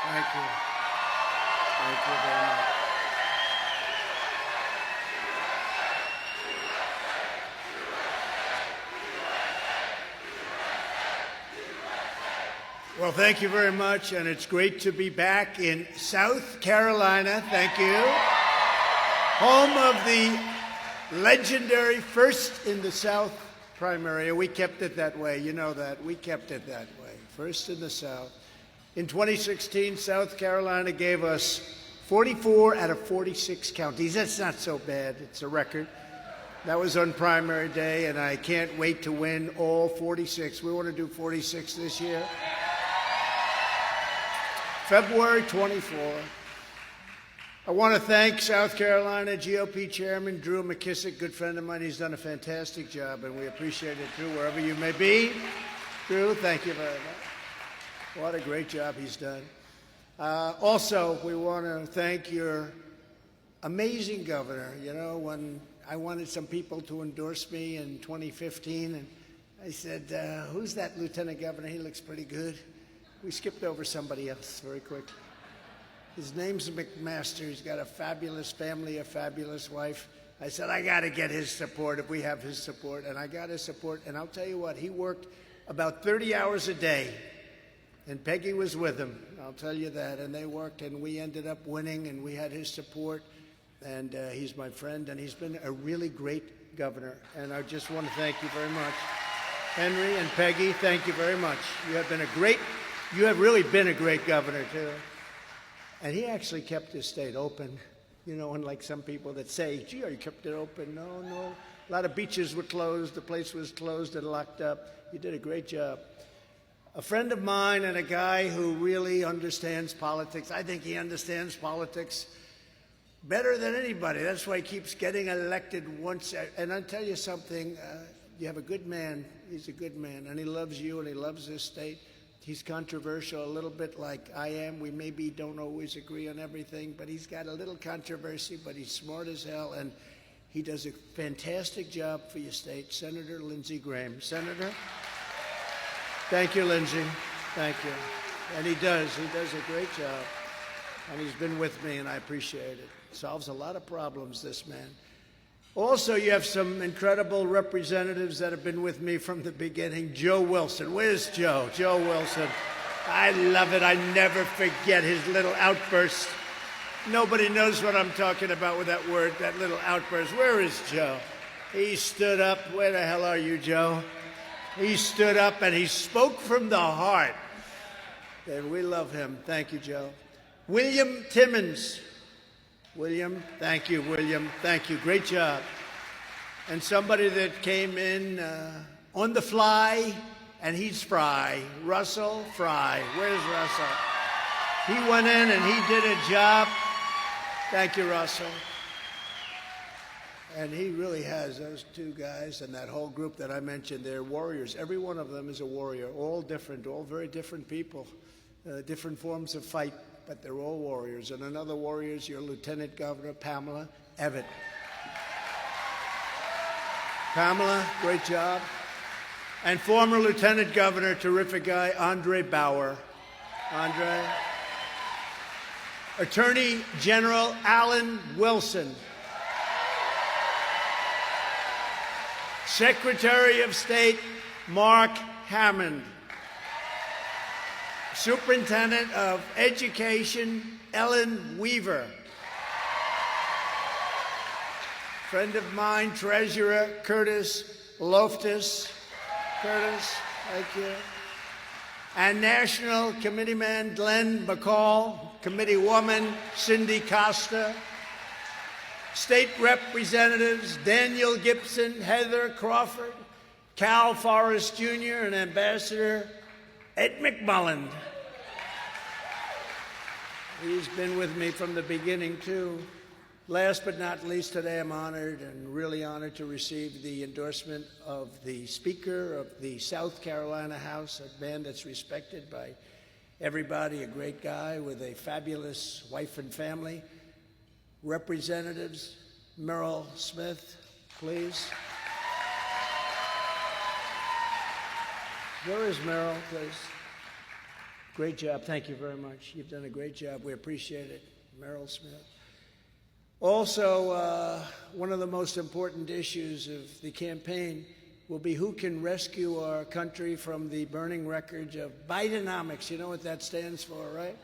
Thank you. Thank you very much. Well, thank you very much, and it's great to be back in South Carolina. Thank you. Home of the legendary First in the South primary. We kept it that way. You know that. We kept it that way. First in the South. In 2016, South Carolina gave us 44 out of 46 counties. That's not so bad. It's a record. That was on primary day, and I can't wait to win all 46. We want to do 46 this year. February 24. I want to thank South Carolina GOP Chairman Drew McKissick, good friend of mine. He's done a fantastic job, and we appreciate it, Drew, wherever you may be. Drew, thank you very much. What a great job he's done. Also, we want to thank your amazing governor. You know, when I wanted some people to endorse me in 2015, and I said, who's that lieutenant governor? He looks pretty good. We skipped over somebody else very quick. His name's McMaster. He's got a fabulous family, a fabulous wife. I said, I got to get his support if we have his support. And I got his support. And I'll tell you what, he worked about 30 hours a day. And Peggy was with him. I'll tell you that. And they worked, and we ended up winning, and we had his support. And he's my friend, and he's been a really great governor. And I just want to thank you very much. Henry and Peggy, thank you very much. You have really been a great governor, too. And he actually kept his state open, you know, unlike some people that say, gee, you kept it open. No. A lot of beaches were closed. The place was closed and locked up. You did a great job. A friend of mine and a guy who really understands politics. I think he understands politics better than anybody. That's why he keeps getting elected once. And I'll tell you something. You have a good man. He's a good man. And he loves you, and he loves this state. He's controversial a little bit like I am. We maybe don't always agree on everything, but he's got a little controversy, but he's smart as hell, and he does a fantastic job for your state. Senator Lindsey Graham. Senator? Thank you, Lindsey. Thank you. And he does a great job. And he's been with me, and I appreciate it. Solves a lot of problems, this man. Also, you have some incredible representatives that have been with me from the beginning. Joe Wilson. Where's Joe? Joe Wilson. I love it. I never forget his little outburst. Nobody knows what I'm talking about with that word, that little outburst. Where is Joe? He stood up. Where the hell are you, Joe? He stood up and he spoke from the heart. And we love him. Thank you, Joe. William Timmons. William, thank you, William. Thank you. Great job. And somebody that came in on the fly, and he's Fry. Russell Fry. Where's Russell? He went in and he did a job. Thank you, Russell. And he really has, those two guys and that whole group that I mentioned, they're warriors. Every one of them is a warrior, all different, all very different people, different forms of fight. But they're all warriors. And another warrior is your Lieutenant Governor, Pamela Evett. Pamela, great job. And former Lieutenant Governor, terrific guy, Andre Bauer. Andre. Attorney General Alan Wilson. Secretary of State, Mark Hammond. Superintendent of Education, Ellen Weaver. Friend of mine, Treasurer Curtis Loftus. Curtis, thank you. And National Committeeman Glenn McCall, Committeewoman Cindy Costa. State Representatives Daniel Gibson, Heather Crawford, Cal Forrest Jr., and Ambassador Ed McMullen. He's been with me from the beginning, too. Last but not least, today I'm honored and really honored to receive the endorsement of the Speaker of the South Carolina House, a man that's respected by everybody, a great guy with a fabulous wife and family. Representatives, Merrill Smith, please. Where is Merrill, please? Great job. Thank you very much. You've done a great job. We appreciate it. Merrill Smith. Also, one of the most important issues of the campaign will be who can rescue our country from the burning wreckage of Bidenomics. You know what that stands for, right?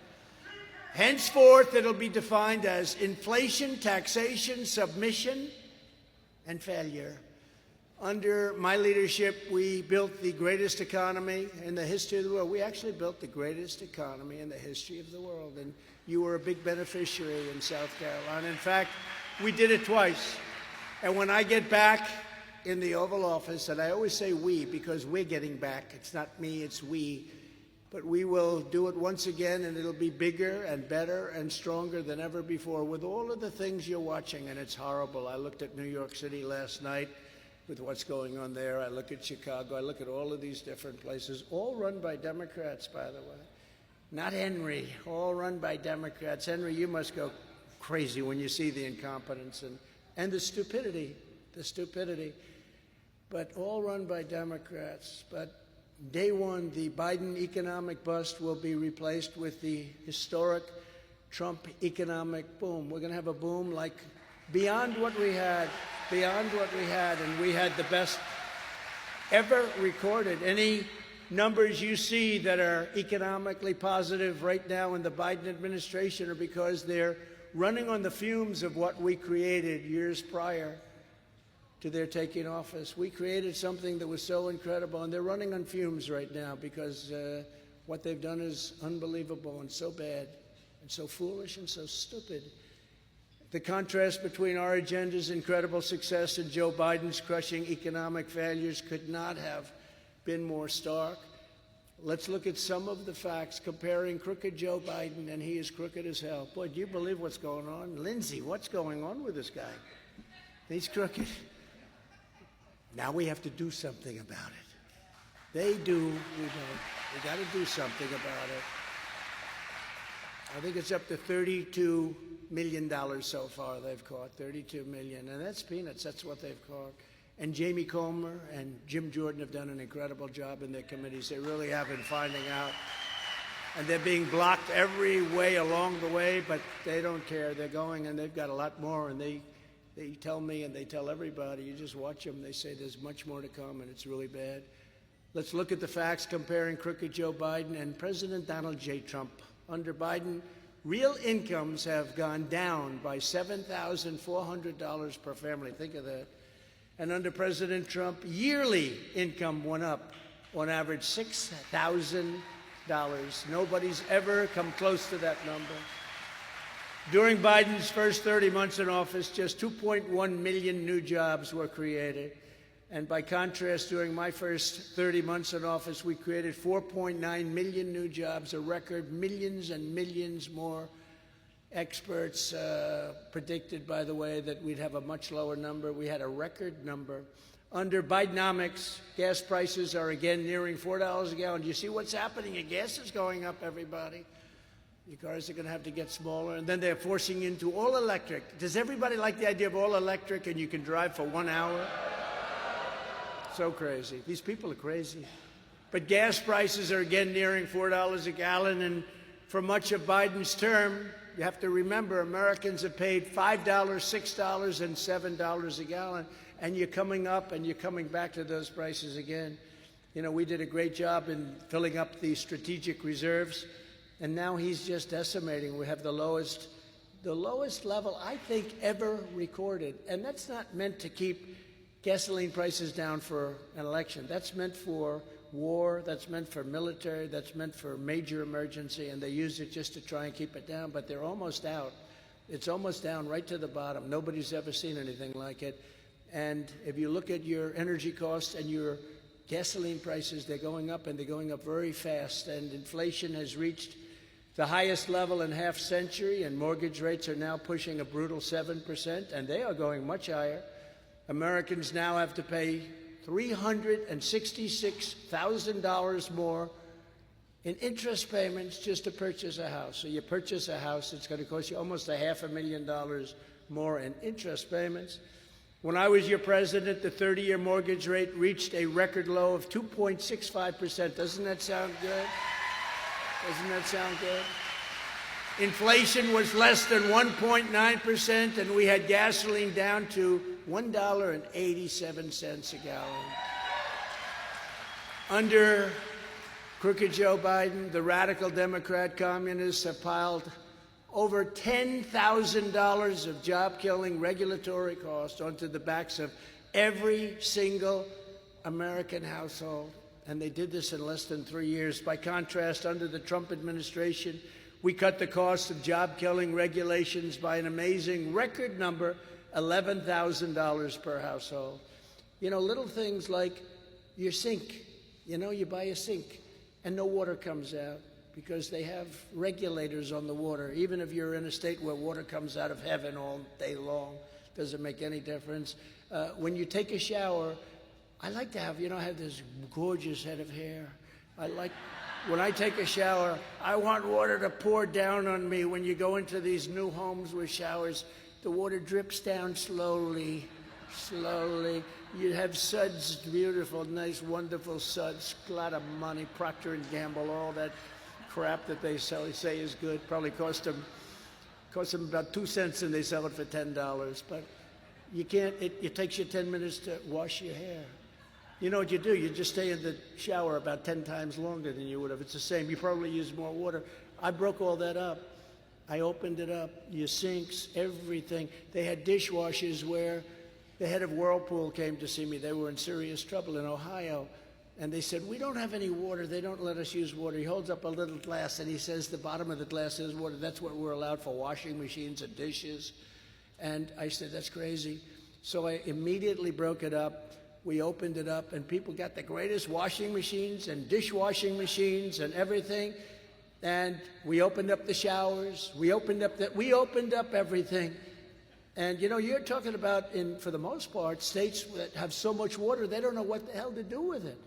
Henceforth, it'll be defined as inflation, taxation, submission, and failure. Under my leadership, we built the greatest economy in the history of the world. We actually built the greatest economy in the history of the world, and you were a big beneficiary in South Carolina. In fact, we did it twice. And when I get back in the Oval Office, and I always say we because we're getting back. It's not me, it's we. But we will do it once again, and it'll be bigger and better and stronger than ever before with all of the things you're watching, and it's horrible. I looked at New York City last night with what's going on there. I look at Chicago. I look at all of these different places, all run by Democrats, by the way. Not Henry, all run by Democrats. Henry, you must go crazy when you see the incompetence and the stupidity, but all run by Democrats. But day one, the Biden economic bust will be replaced with the historic Trump economic boom. We're going to have a boom like beyond what we had, and we had the best ever recorded. Any numbers you see that are economically positive right now in the Biden administration are because they're running on the fumes of what we created years prior to their taking office. We created something that was so incredible, and they're running on fumes right now because what they've done is unbelievable and so bad and so foolish and so stupid. The contrast between our agenda's incredible success and Joe Biden's crushing economic failures could not have been more stark. Let's look at some of the facts comparing crooked Joe Biden, and he is crooked as hell. Boy, do you believe what's going on? Lindsay, what's going on with this guy? He's crooked. Now we have to do something about it. They do, we don't. We got to do something about it. I think it's up to $32 million so far they've caught, $32 million. And that's peanuts. That's what they've caught. And Jamie Comer and Jim Jordan have done an incredible job in their committees. They really have been finding out. And they're being blocked every way along the way, but they don't care. They're going, and they've got a lot more. And they tell me, and they tell everybody, you just watch them, they say there's much more to come, and it's really bad. Let's look at the facts comparing crooked Joe Biden and President Donald J. Trump. Under Biden, real incomes have gone down by $7,400 per family. Think of that. And under President Trump, yearly income went up on average $6,000. Nobody's ever come close to that number. During Biden's first 30 months in office, just 2.1 million new jobs were created. And by contrast, during my first 30 months in office, we created 4.9 million new jobs, a record, millions and millions more. Experts predicted, by the way, that we'd have a much lower number. We had a record number. Under Bidenomics, gas prices are again nearing $4 a gallon. Do you see what's happening? Your gas is going up, everybody. Your cars are going to have to get smaller. And then they're forcing into all electric. Does everybody like the idea of all electric and you can drive for 1 hour? So crazy. These people are crazy. But gas prices are again nearing $4 a gallon. And for much of Biden's term, you have to remember, Americans have paid $5, $6, and $7 a gallon. And you're coming up and you're coming back to those prices again. You know, we did a great job in filling up the strategic reserves. And now he's just decimating. We have the lowest level, I think, ever recorded. And that's not meant to keep gasoline prices down for an election. That's meant for war, that's meant for military, that's meant for major emergency, and they use it just to try and keep it down, but they're almost out. It's almost down right to the bottom. Nobody's ever seen anything like it. And if you look at your energy costs and your gasoline prices, they're going up, and they're going up very fast, and inflation has reached the highest level in half century, and mortgage rates are now pushing a brutal 7%, and they are going much higher. Americans now have to pay $366,000 more in interest payments just to purchase a house. So you purchase a house, it's going to cost you almost $500,000 more in interest payments. When I was your president, the 30-year mortgage rate reached a record low of 2.65%. Doesn't that sound good? Doesn't that sound good? Inflation was less than 1.9%, and we had gasoline down to $1.87 a gallon. Under crooked Joe Biden, the radical Democrat communists have piled over $10,000 of job-killing regulatory costs onto the backs of every single American household. And they did this in less than 3 years. By contrast, under the Trump administration, we cut the cost of job-killing regulations by an amazing record number, $11,000 per household. You know, little things like your sink. You know, you buy a sink and no water comes out because they have regulators on the water. Even if you're in a state where water comes out of heaven all day long, doesn't make any difference. When you take a shower, I like to have, I have this gorgeous head of hair. When I take a shower, I want water to pour down on me. When you go into these new homes with showers, the water drips down slowly, slowly. You have suds, beautiful, nice, wonderful suds, a lot of money, Procter & Gamble, all that crap that they say is good. Probably cost them about 2 cents and they sell it for $10. But you can't, it takes you 10 minutes to wash your hair. You know what you do? You just stay in the shower about 10 times longer than you would have. It's the same. You probably use more water. I broke all that up. I opened it up. Your sinks, everything. They had dishwashers where the head of Whirlpool came to see me. They were in serious trouble in Ohio. And they said, we don't have any water. They don't let us use water. He holds up a little glass and he says the bottom of the glass is water. That's what we're allowed for washing machines and dishes. And I said, that's crazy. So I immediately broke it up. We opened it up, and people got the greatest washing machines and dishwashing machines and everything. And we opened up the showers. We opened up everything. And, you're talking about, for the most part, states that have so much water, they don't know what the hell to do with it.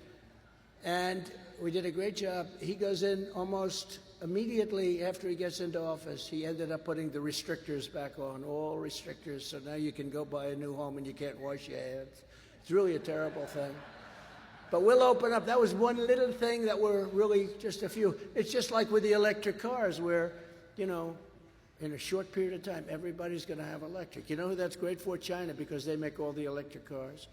And we did a great job. He goes in almost immediately after he gets into office. He ended up putting the restrictors back on, all restrictors. So now you can go buy a new home and you can't wash your hands. It's really a terrible thing. But we'll open up. That was one little thing that were really just a few. It's just like with the electric cars where, in a short period of time, everybody's going to have electric. You know who that's great for? China, because they make all the electric cars.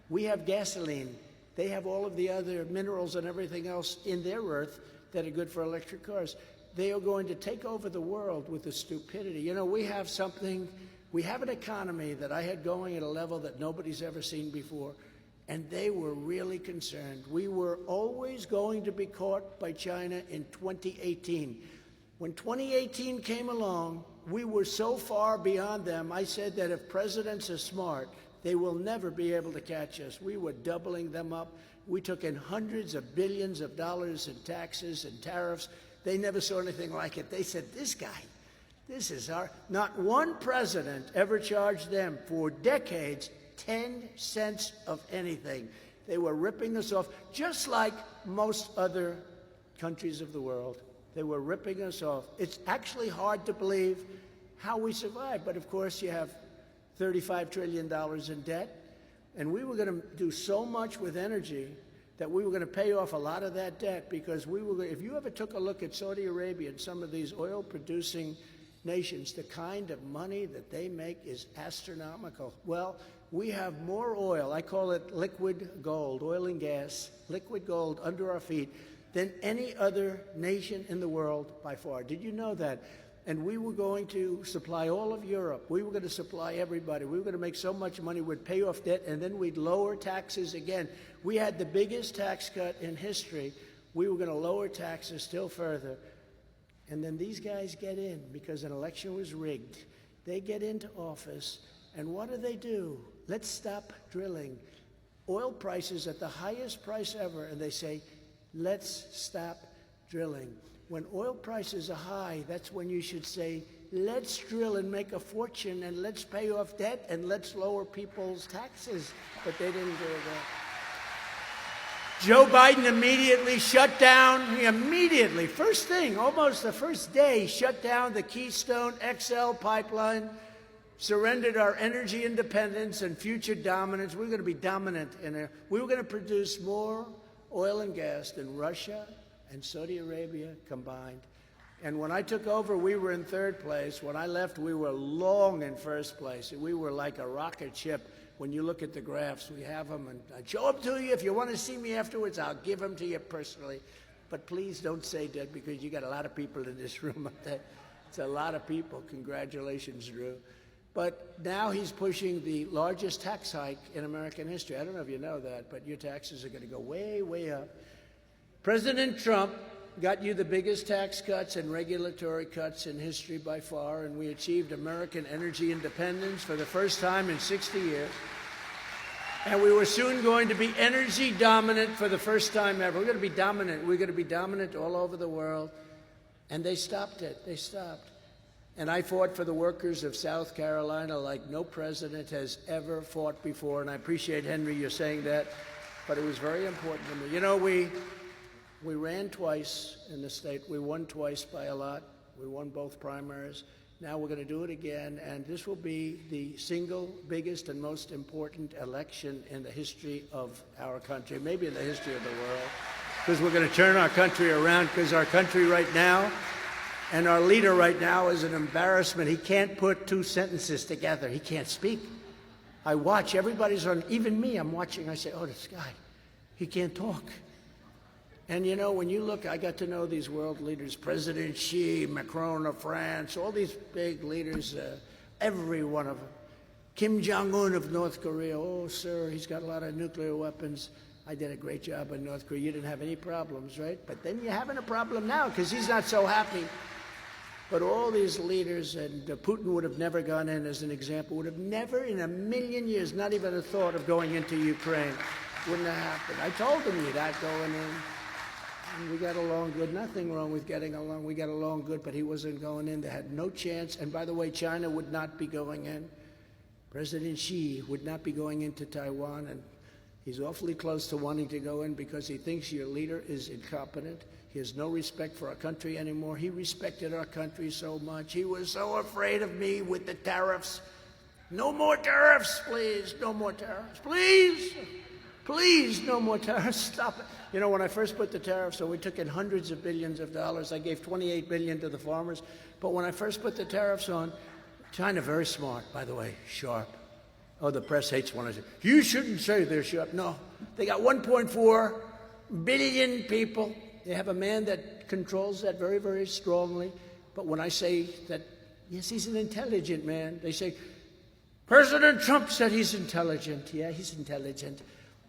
We have gasoline. They have all of the other minerals and everything else in their earth that are good for electric cars. They are going to take over the world with the stupidity. We have something. We have an economy that I had going at a level that nobody's ever seen before, and they were really concerned. We were always going to be caught by China in 2018. When 2018 came along, we were so far beyond them, I said that if presidents are smart, they will never be able to catch us. We were doubling them up. We took in hundreds of billions of dollars in taxes and tariffs. They never saw anything like it. They said, this is not one president ever charged them for decades 10 cents of anything. They were ripping us off, just like most other countries of the world. They were ripping us off. It's actually hard to believe how we survived. But of course, you have $35 trillion in debt. And we were going to do so much with energy that we were going to pay off a lot of that debt because if you ever took a look at Saudi Arabia and some of these oil-producing nations, the kind of money that they make is astronomical. Well, we have more oil, I call it liquid gold, oil and gas, liquid gold under our feet than any other nation in the world by far. Did you know that? And we were going to supply all of Europe. We were going to supply everybody. We were going to make so much money, we'd pay off debt, and then we'd lower taxes again. We had the biggest tax cut in history. We were going to lower taxes still further. And then these guys get in because an election was rigged. They get into office, and what do? Let's stop drilling. Oil prices at the highest price ever, and they say, let's stop drilling. When oil prices are high, that's when you should say, let's drill and make a fortune, and let's pay off debt, and let's lower people's taxes. But they didn't do that. Joe Biden immediately shut down, first thing, almost the first day, shut down the Keystone XL pipeline, surrendered our energy independence and future dominance. We were going to be dominant. We were going to produce more oil and gas than Russia and Saudi Arabia combined. And when I took over, we were in third place. When I left, we were long in first place. We were like a rocket ship. When you look at the graphs, we have them, and I'd show them to you. If you want to see me afterwards, I'll give them to you personally. But please don't say that, because you got a lot of people in this room up there. It's a lot of people. Congratulations, Drew. But now he's pushing the largest tax hike in American history. I don't know if you know that, but your taxes are going to go way, way up. President Trump got you the biggest tax cuts and regulatory cuts in history by far, and we achieved American energy independence for the first time in 60 years. And we were soon going to be energy dominant for the first time ever. We're going to be dominant. We're going to be dominant all over the world. And they stopped it. They stopped. And I fought for the workers of South Carolina like no president has ever fought before. And I appreciate, Henry, you're saying that. But it was very important to me. You know, we ran twice in the state. We won twice by a lot. We won both primaries. Now we're going to do it again, and this will be the single biggest and most important election in the history of our country, maybe in the history of the world, because we're going to turn our country around, because our country right now and our leader right now is an embarrassment. He can't put two sentences together. He can't speak. I watch. Everybody's on, even me, I'm watching. I say, oh, this guy, he can't talk. And, you know, when you look, I got to know these world leaders, President Xi, Macron of France, all these big leaders, every one of them. Kim Jong-un of North Korea, oh, sir, he's got a lot of nuclear weapons. I did a great job in North Korea. You didn't have any problems, right? But then you're having a problem now because he's not so happy. But all these leaders, and Putin would have never gone in as an example, would have never in a million years, not even a thought of going into Ukraine. Wouldn't have happened. I told him you're not going in. And we got along good. Nothing wrong with getting along. We got along good, but he wasn't going in. They had no chance. And by the way, China would not be going in. President Xi would not be going into Taiwan, and he's awfully close to wanting to go in because he thinks your leader is incompetent. He has no respect for our country anymore. He respected our country so much. He was so afraid of me with the tariffs. No more tariffs, please. No more tariffs. Please. Please, no more tariffs. Stop it. You know, when I first put the tariffs on, we took in hundreds of billions of dollars. I gave $28 billion to the farmers. But when I first put the tariffs on, China, very smart, by the way, sharp. Oh, the press hates when I say, you shouldn't say they're sharp. No, they got 1.4 billion people. They have a man that controls that very, very strongly. But when I say that, yes, he's an intelligent man, they say, President Trump said he's intelligent. Yeah, he's intelligent.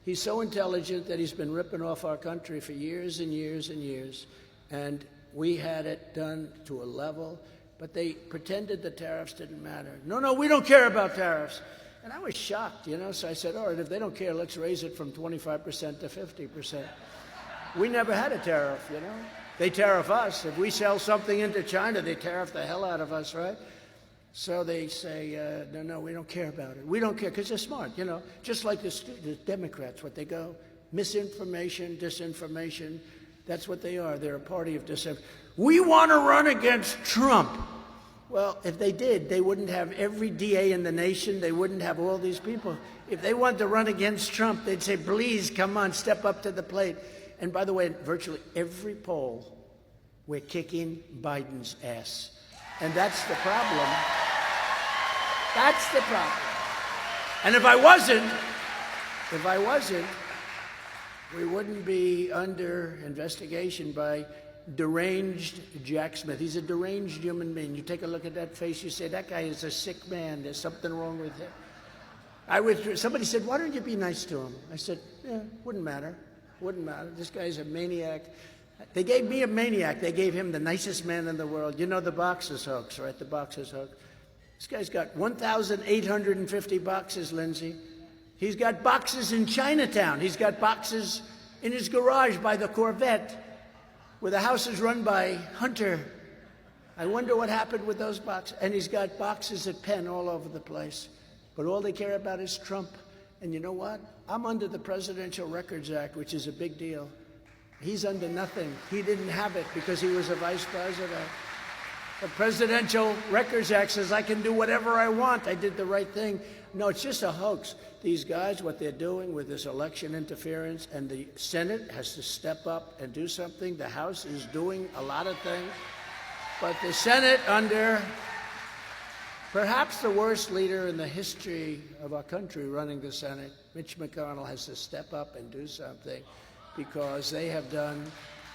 He's so intelligent that he's been ripping off our country for years and years and years. And we had it done to a level, but they pretended the tariffs didn't matter. No, we don't care about tariffs. And I was shocked, you know, so I said, all right, if they don't care, let's raise it from 25% to 50%. We never had a tariff, you know. They tariff us. If we sell something into China, they tariff the hell out of us, right? So they say, no, we don't care about it. We don't care because they're smart, you know, just like the Democrats, what they go, misinformation, disinformation, that's what they are. They're a party of disinformation. We want to run against Trump. Well, if they did, they wouldn't have every DA in the nation. They wouldn't have all these people. If they wanted to run against Trump, they'd say, please, come on, step up to the plate. And by the way, virtually every poll, we're kicking Biden's ass. And that's the problem. That's the problem. And if I wasn't, we wouldn't be under investigation by deranged Jack Smith. He's a deranged human being. You take a look at that face, you say, that guy is a sick man. There's something wrong with him. Somebody said, why don't you be nice to him? I said, yeah, wouldn't matter. Wouldn't matter. This guy's a maniac. They gave me a maniac. They gave him the nicest man in the world. You know the boxers hoax, right? The boxers hoax. This guy's got 1,850 boxes, Lindsay. He's got boxes in Chinatown. He's got boxes in his garage by the Corvette, where the house is run by Hunter. I wonder what happened with those boxes. And he's got boxes at Penn all over the place. But all they care about is Trump. And you know what? I'm under the Presidential Records Act, which is a big deal. He's under nothing. He didn't have it because he was a vice president. The Presidential Records Act says I can do whatever I want. I did the right thing. No, it's just a hoax. These guys, what they're doing with this election interference, and the Senate has to step up and do something. The House is doing a lot of things. But the Senate, under perhaps the worst leader in the history of our country running the Senate, Mitch McConnell, has to step up and do something, because they have done,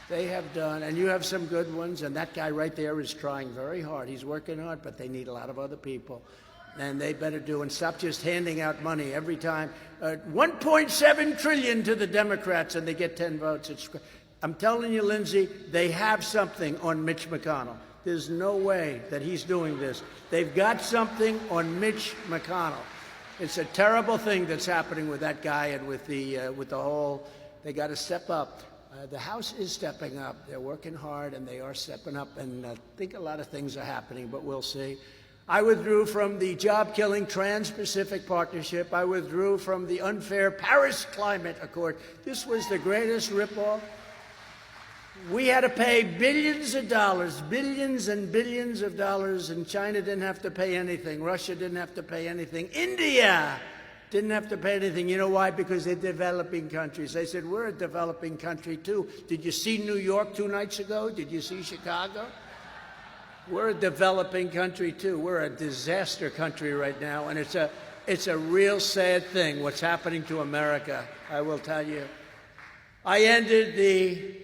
and you have some good ones, and that guy right there is trying very hard. He's working hard, but they need a lot of other people. And they better do, and stop just handing out money every time. 1.7 trillion to the Democrats, and they get 10 votes. I'm telling you, Lindsay, they have something on Mitch McConnell. There's no way that he's doing this. They've got something on Mitch McConnell. It's a terrible thing that's happening with that guy and with the whole. They got to step up. The House is stepping up. They're working hard, and they are stepping up. And I think a lot of things are happening, but we'll see. I withdrew from the job-killing Trans-Pacific Partnership. I withdrew from the unfair Paris Climate Accord. This was the greatest ripoff. We had to pay billions of dollars, billions and billions of dollars, and China didn't have to pay anything. Russia didn't have to pay anything. India didn't have to pay anything. You know why? Because they're developing countries. They said, we're a developing country, too. Did you see New York 2 nights ago? Did you see Chicago? We're a developing country, too. We're a disaster country right now, and it's a real sad thing what's happening to America, I will tell you. I ended the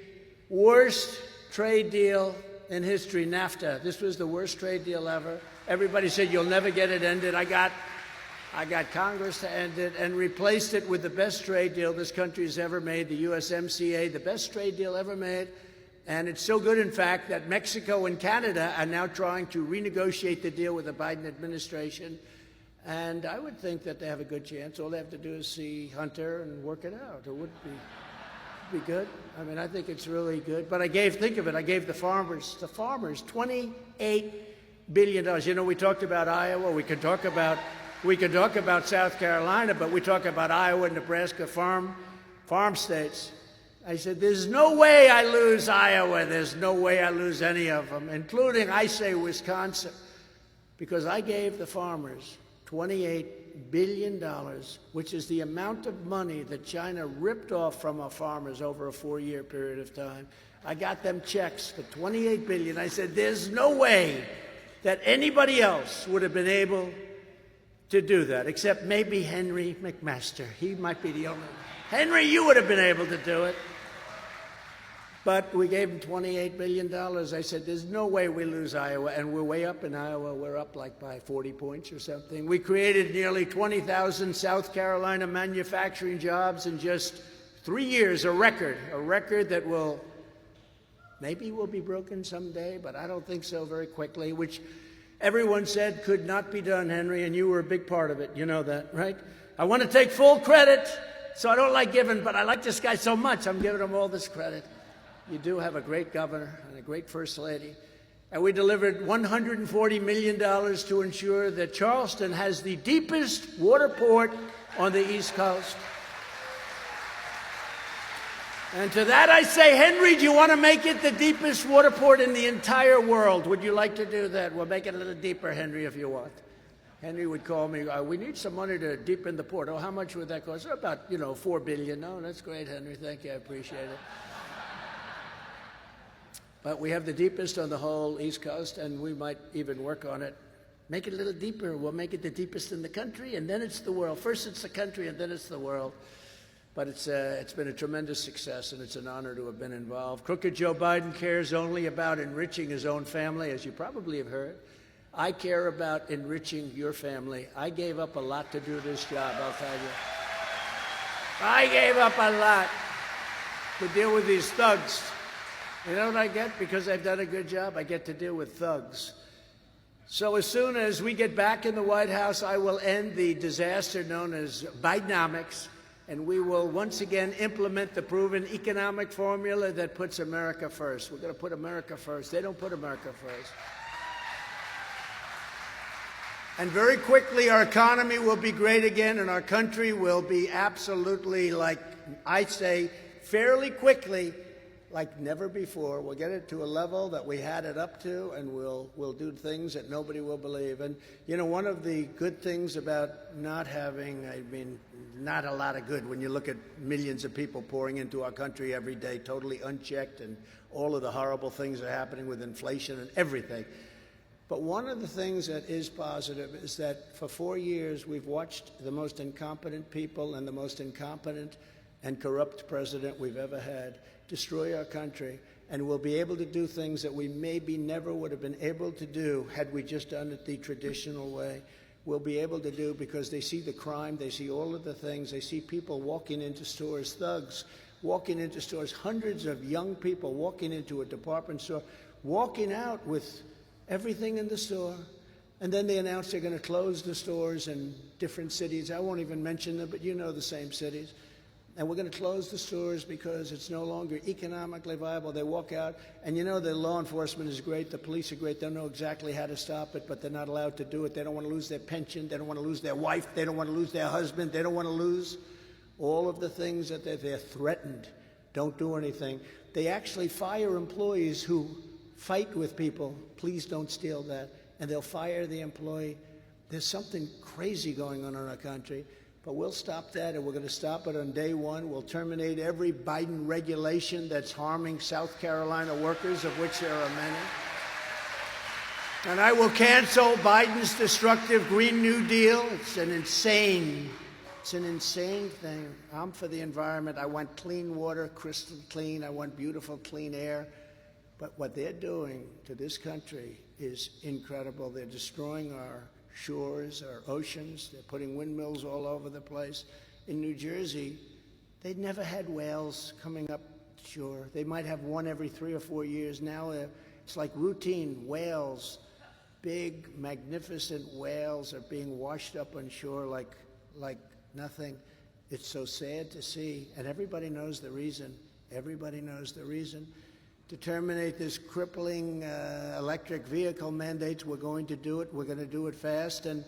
worst trade deal in history, NAFTA. This was the worst trade deal ever. Everybody said, you'll never get it ended. I got Congress to end it and replaced it with the best trade deal this country's ever made, the USMCA, the best trade deal ever made. And it's so good, in fact, that Mexico and Canada are now trying to renegotiate the deal with the Biden administration. And I would think that they have a good chance. All they have to do is see Hunter and work it out. It would be good. I mean, I think it's really good. But think of it, I gave the farmers $28 billion. You know, we talked about Iowa. We could talk about South Carolina, but we talk about Iowa and Nebraska farm states. I said, there's no way I lose Iowa. There's no way I lose any of them, including, I say, Wisconsin, because I gave the farmers $28 billion, which is the amount of money that China ripped off from our farmers over a 4-year period of time. I got them checks for $28 billion. I said, there's no way that anybody else would have been able to do that, except maybe Henry McMaster. He might be the only one. Henry, you would have been able to do it. But we gave him $28 billion. I said, there's no way we lose Iowa. And we're way up in Iowa. We're up like by 40 points or something. We created nearly 20,000 South Carolina manufacturing jobs in just 3 years, a record that maybe will be broken someday, but I don't think so very quickly, which everyone said could not be done, Henry, and you were a big part of it. You know that, right? I want to take full credit, so I don't like giving, but I like this guy so much, I'm giving him all this credit. You do have a great governor and a great first lady. And we delivered $140 million to ensure that Charleston has the deepest water port on the East Coast. And to that I say, Henry, do you want to make it the deepest water port in the entire world? Would you like to do that? We'll make it a little deeper, Henry, if you want. Henry would call me, we need some money to deepen the port. Oh, how much would that cost? About, $4 billion. No, that's great, Henry. Thank you. I appreciate it. But we have the deepest on the whole East Coast, and we might even work on it. Make it a little deeper. We'll make it the deepest in the country, and then it's the world. First it's the country, and then it's the world. But it's been a tremendous success, and it's an honor to have been involved. Crooked Joe Biden cares only about enriching his own family, as you probably have heard. I care about enriching your family. I gave up a lot to do this job, I'll tell you. I gave up a lot to deal with these thugs. You know what I get? Because I've done a good job, I get to deal with thugs. So as soon as we get back in the White House, I will end the disaster known as Bidenomics, and we will once again implement the proven economic formula that puts America first. We're going to put America first. They don't put America first. And very quickly, our economy will be great again, and our country will be absolutely, like I say, fairly quickly, like never before. We'll get it to a level that we had it up to, and we'll do things that nobody will believe. And, you know, one of the good things about not having, not a lot of good when you look at millions of people pouring into our country every day, totally unchecked, and all of the horrible things that are happening with inflation and everything. But one of the things that is positive is that for 4 years we've watched the most incompetent people and the most incompetent and corrupt president we've ever had destroy our country, and we'll be able to do things that we maybe never would have been able to do had we just done it the traditional way. We'll be able to do because they see the crime, they see all of the things, they see people walking into stores, thugs walking into stores, hundreds of young people walking into a department store, walking out with everything in the store, and then they announce they're going to close the stores in different cities. I won't even mention them, but you know the same cities. And we're going to close the stores because it's no longer economically viable. They walk out, and you know the law enforcement is great, the police are great, they know exactly how to stop it, but they're not allowed to do it. They don't want to lose their pension, they don't want to lose their wife, they don't want to lose their husband, they don't want to lose all of the things that they're threatened. Don't do anything. They actually fire employees who fight with people. Please don't steal that. And they'll fire the employee. There's something crazy going on in our country. But we'll stop that, and we're going to stop it on day one. We'll terminate every Biden regulation that's harming South Carolina workers, of which there are many. And I will cancel Biden's destructive Green New Deal. It's an insane thing. I'm for the environment. I want clean water, crystal clean. I want beautiful, clean air. But what they're doing to this country is incredible. They're destroying our shores, our oceans. They're putting windmills all over the place. In New Jersey, they'd never had whales coming up shore. They might have one every 3 or 4 years. Now it's like routine. Whales, big, magnificent whales are being washed up on shore like nothing. It's so sad to see, and everybody knows the reason. Everybody knows the reason. To terminate this crippling electric vehicle mandates, we're going to do it. We're going to do it fast, and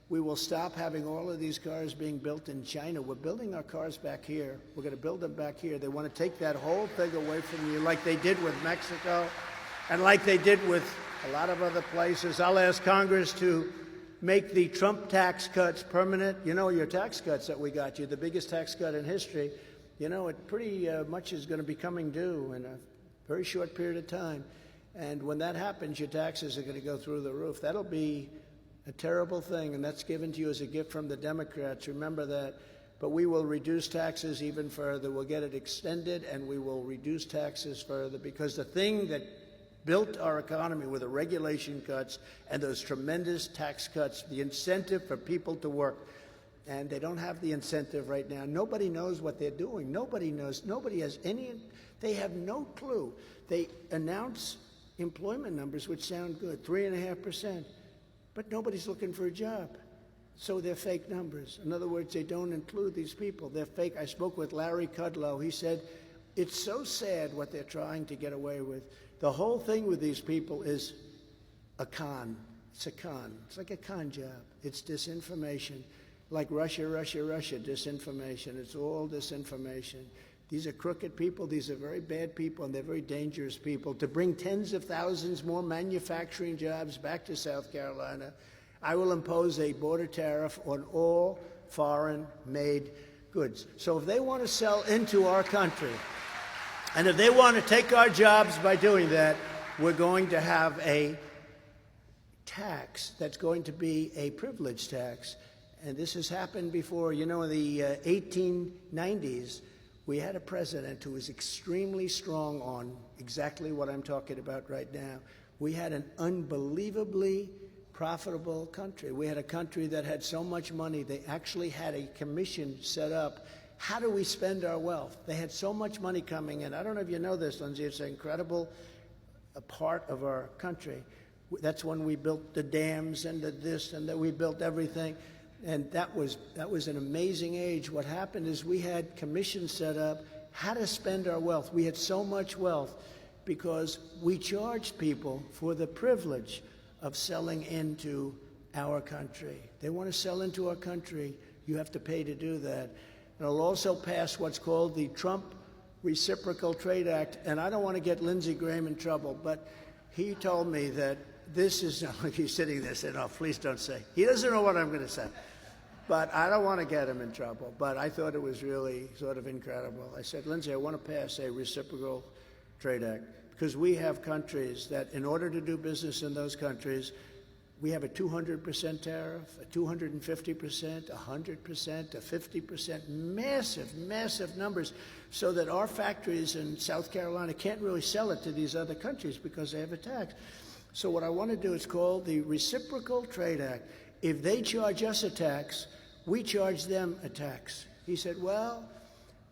we will stop having all of these cars being built in China. We're building our cars back here. We're going to build them back here. They want to take that whole thing away from you like they did with Mexico and like they did with a lot of other places. I'll ask Congress to make the Trump tax cuts permanent. You know, your tax cuts that we got you, the biggest tax cut in history, you know, it pretty much is going to be coming due in a very short period of time. And when that happens, your taxes are going to go through the roof. That'll be a terrible thing, and that's given to you as a gift from the Democrats. Remember that. But we will reduce taxes even further. We'll get it extended, and we will reduce taxes further, because the thing that built our economy with the regulation cuts and those tremendous tax cuts, the incentive for people to work, and they don't have the incentive right now. Nobody knows what they're doing. Nobody knows. Nobody has any. They have no clue. They announce employment numbers which sound good, 3.5%, but nobody's looking for a job. So they're fake numbers. In other words, they don't include these people. They're fake. I spoke with Larry Kudlow. He said, it's so sad what they're trying to get away with. The whole thing with these people is a con. It's a con. It's like a con job. It's disinformation. Like Russia, disinformation. It's all disinformation. These are crooked people. These are very bad people, and they're very dangerous people. To bring tens of thousands more manufacturing jobs back to South Carolina, I will impose a border tariff on all foreign-made goods. So if they want to sell into our country, and if they want to take our jobs by doing that, we're going to have a tax that's going to be a privilege tax. And this has happened before. You know, in the 1890s, we had a president who was extremely strong on exactly what I'm talking about right now. We had an unbelievably profitable country. We had a country that had so much money, they actually had a commission set up. How do we spend our wealth? They had so much money coming in. I don't know if you know this, Lindsay. It's an incredible part of our country. That's when we built the dams and the this and that. We built everything. And that was an amazing age. What happened is we had commissions set up how to spend our wealth. We had so much wealth because we charged people for the privilege of selling into our country. They want to sell into our country. You have to pay to do that. And it'll also pass what's called the Trump Reciprocal Trade Act, and I don't want to get Lindsey Graham in trouble, but he told me that this is, he's sitting there saying, oh, please don't say. He doesn't know what I'm going to say. But I don't want to get him in trouble. But I thought it was really sort of incredible. I said, Lindsey, I want to pass a Reciprocal Trade Act because we have countries that in order to do business in those countries, we have a 200% tariff, a 250%, 100%, a 50%, massive numbers, so that our factories in South Carolina can't really sell it to these other countries because they have a tax. So what I want to do is called the Reciprocal Trade Act. If they charge us a tax, we charge them a tax. He said, well,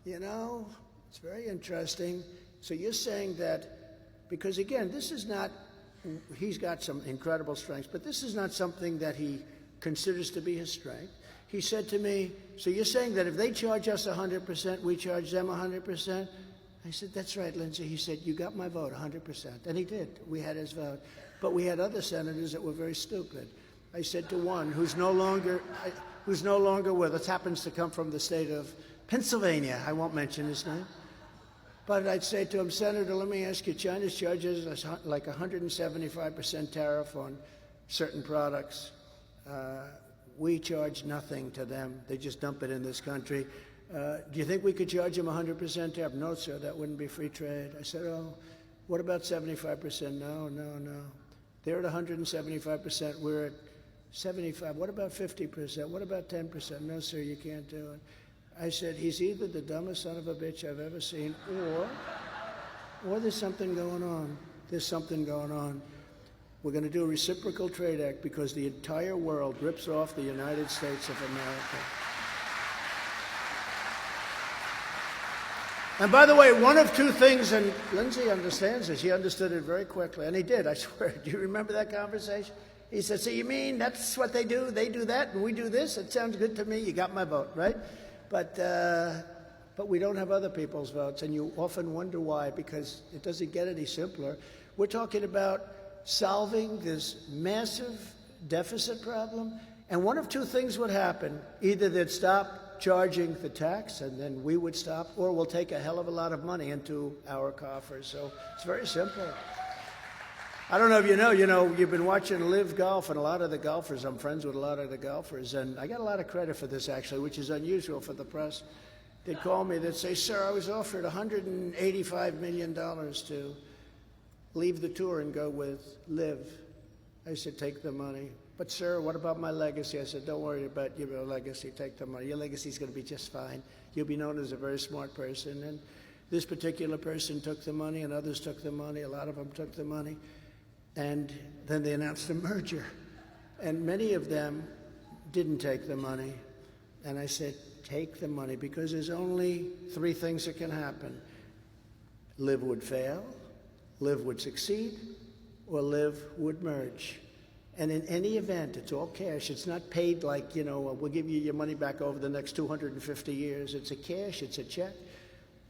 you know, it's very interesting. So you're saying that, because again, this is not, he's got some incredible strengths, but this is not something that he considers to be his strength. He said to me, so you're saying that if they charge us 100%, we charge them 100%? I said, that's right, Lindsey. He said, you got my vote, 100%. And he did. We had his vote. But we had other senators that were very stupid. I said to one who's no longer with us, happens to come from the state of Pennsylvania. I won't mention his name. But I'd say to him, Senator, let me ask you, China's charges us like 175% tariff on certain products. We charge nothing to them. They just dump it in this country. Do you think we could charge them 100% tariff? No, sir, that wouldn't be free trade. I said, oh, what about 75%? No. They're at 175%. We're at 75. What about 50%? What about 10%? No, sir, you can't do it. I said, he's either the dumbest son of a bitch I've ever seen, or there's something going on. There's something going on. We're going to do a Reciprocal Trade Act because the entire world rips off the United States of America. And by the way, one of two things, and Lindsey understands this, he understood it very quickly, and he did, I swear. Do you remember that conversation? He said, so you mean that's what they do? They do that, and we do this? It sounds good to me. You got my vote, right? But we don't have other people's votes, and you often wonder why, because it doesn't get any simpler. We're talking about solving this massive deficit problem, and one of two things would happen. Either they'd stop charging the tax, and then we would stop, or we'll take a hell of a lot of money into our coffers. So it's very simple. I don't know if you know, you've been watching Live Golf, and a lot of the golfers, I'm friends with a lot of the golfers, and I got a lot of credit for this, actually, which is unusual for the press. They'd call me, they'd say, sir, I was offered $185 million to leave the tour and go with Live. I said, take the money. But, sir, what about my legacy? I said, don't worry about your legacy. Take the money. Your legacy is going to be just fine. You'll be known as a very smart person. And this particular person took the money, and others took the money. A lot of them took the money. And then they announced a merger. And many of them didn't take the money. And I said, take the money, because there's only three things that can happen. Live would fail, Live would succeed, or Live would merge. And in any event, it's all cash. It's not paid like, we'll give you your money back over the next 250 years. It's a cash, it's a check.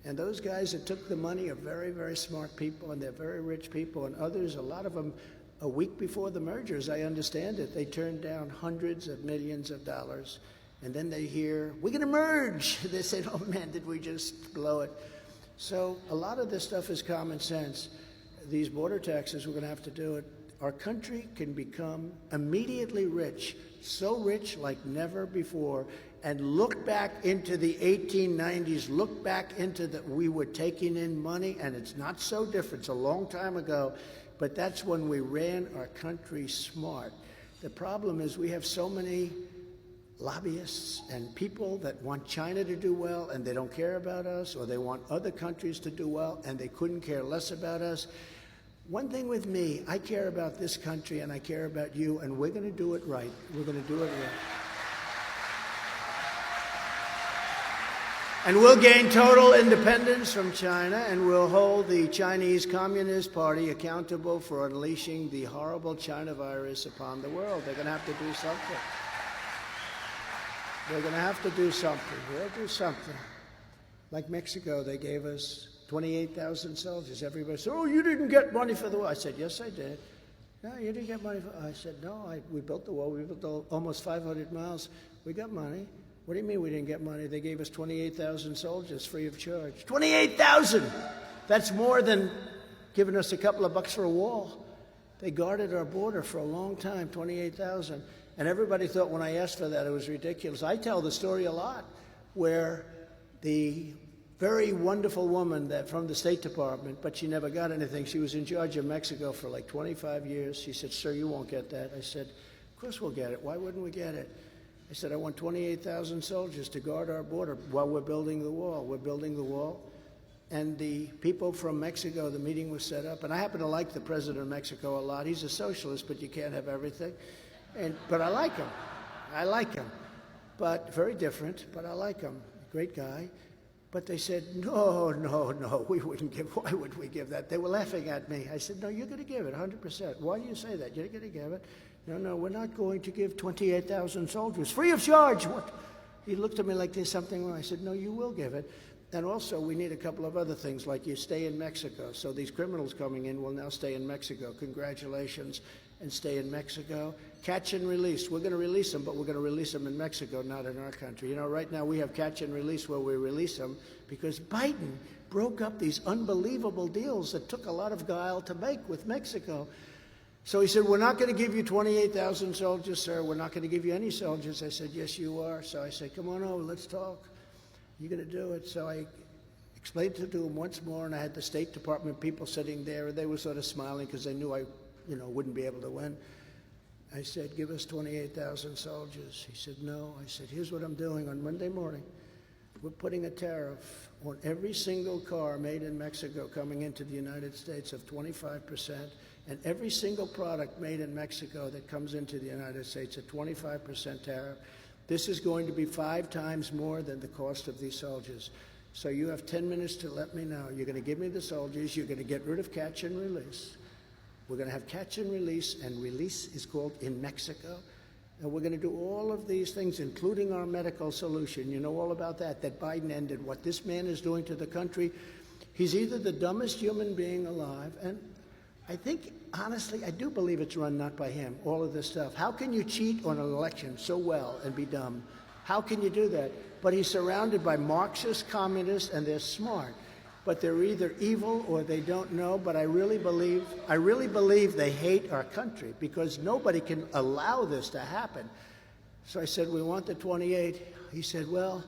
And those guys that took the money are very, very smart people, and they're very rich people. And others, a lot of them, a week before the merger, as I understand it, they turned down hundreds of millions of dollars. And then they hear, we're going to merge. They said, oh, man, did we just blow it? So a lot of this stuff is common sense. These border taxes, we're going to have to do it. Our country can become immediately rich, so rich like never before. And look back into the 1890s, look back into we were taking in money, and it's not so different. It's a long time ago, but that's when we ran our country smart. The problem is we have so many lobbyists and people that want China to do well, and they don't care about us, or they want other countries to do well, and they couldn't care less about us. One thing with me, I care about this country, and I care about you, and we're going to do it right. We're going to do it right. And we'll gain total independence from China, and we'll hold the Chinese Communist Party accountable for unleashing the horrible China virus upon the world. They're going to have to do something. They're going to have to do something. They'll do something. Like Mexico, they gave us 28,000 soldiers. Everybody said, oh, you didn't get money for the war. I said, yes, I did. No, you didn't get money for I said, no, we built the wall. We built almost 500 miles. We got money. What do you mean we didn't get money? They gave us 28,000 soldiers free of charge. 28,000! That's more than giving us a couple of bucks for a wall. They guarded our border for a long time, 28,000. And everybody thought when I asked for that it was ridiculous. I tell the story a lot where the very wonderful woman that from the State Department, but she never got anything. She was in charge of Mexico for like 25 years. She said, "Sir, you won't get that." I said, "Of course we'll get it. Why wouldn't we get it?" I said, "I want 28,000 soldiers to guard our border while we're building the wall. We're building the wall." And the people from Mexico, the meeting was set up. And I happen to like the president of Mexico a lot. He's a socialist, but you can't have everything. But I like him. I like him. But very different, but I like him. Great guy. But they said, no, we wouldn't give. Why would we give that? They were laughing at me. I said, "No, you're going to give it 100%. Why do you say that? You're going to give it." No, we're not going to give 28,000 soldiers free of charge. What? He looked at me like there's something wrong. I said, "No, you will give it. And also, we need a couple of other things, like you stay in Mexico. So these criminals coming in will now stay in Mexico. Congratulations, and stay in Mexico. Catch and release. We're going to release them, but we're going to release them in Mexico, not in our country. You know, right now we have catch and release where we release them because Biden broke up these unbelievable deals that took a lot of guile to make with Mexico. So he said, "We're not going to give you 28,000 soldiers, sir. We're not going to give you any soldiers." I said, "Yes, you are." So I said, "Come on over, let's talk. You're going to do it." So I explained it to him once more, and I had the State Department people sitting there, and they were sort of smiling because they knew I, wouldn't be able to win. I said, "Give us 28,000 soldiers." He said, "No." I said, "Here's what I'm doing on Monday morning. We're putting a tariff on every single car made in Mexico coming into the United States of 25%, and every single product made in Mexico that comes into the United States at 25% tariff. This is going to be 5 times more than the cost of these soldiers. So you have 10 minutes to let me know. You're going to give me the soldiers. You're going to get rid of catch and release. We're going to have catch and release is called in Mexico. And we're going to do all of these things, including our medical solution. You know all about that Biden ended. What this man is doing to the country, he's either the dumbest human being alive, and I think, honestly, I do believe it's run not by him, all of this stuff. How can you cheat on an election so well and be dumb? How can you do that? But he's surrounded by Marxist communists, and they're smart. But they're either evil or they don't know. But I really believe they hate our country because nobody can allow this to happen. So I said, "We want the 28. He said, "Well,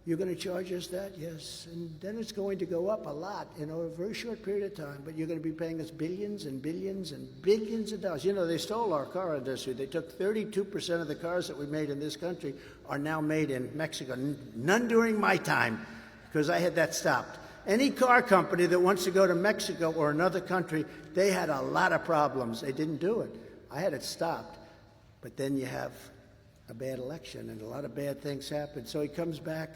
you're going to charge us that?" "Yes. And then it's going to go up a lot in a very short period of time. But you're going to be paying us billions and billions and billions of dollars." You know, they stole our car industry. They took 32% of the cars that we made in this country are now made in Mexico. None during my time, because I had that stopped. Any car company that wants to go to Mexico or another country, they had a lot of problems. They didn't do it. I had it stopped. But then you have a bad election, and a lot of bad things happen. So he comes back.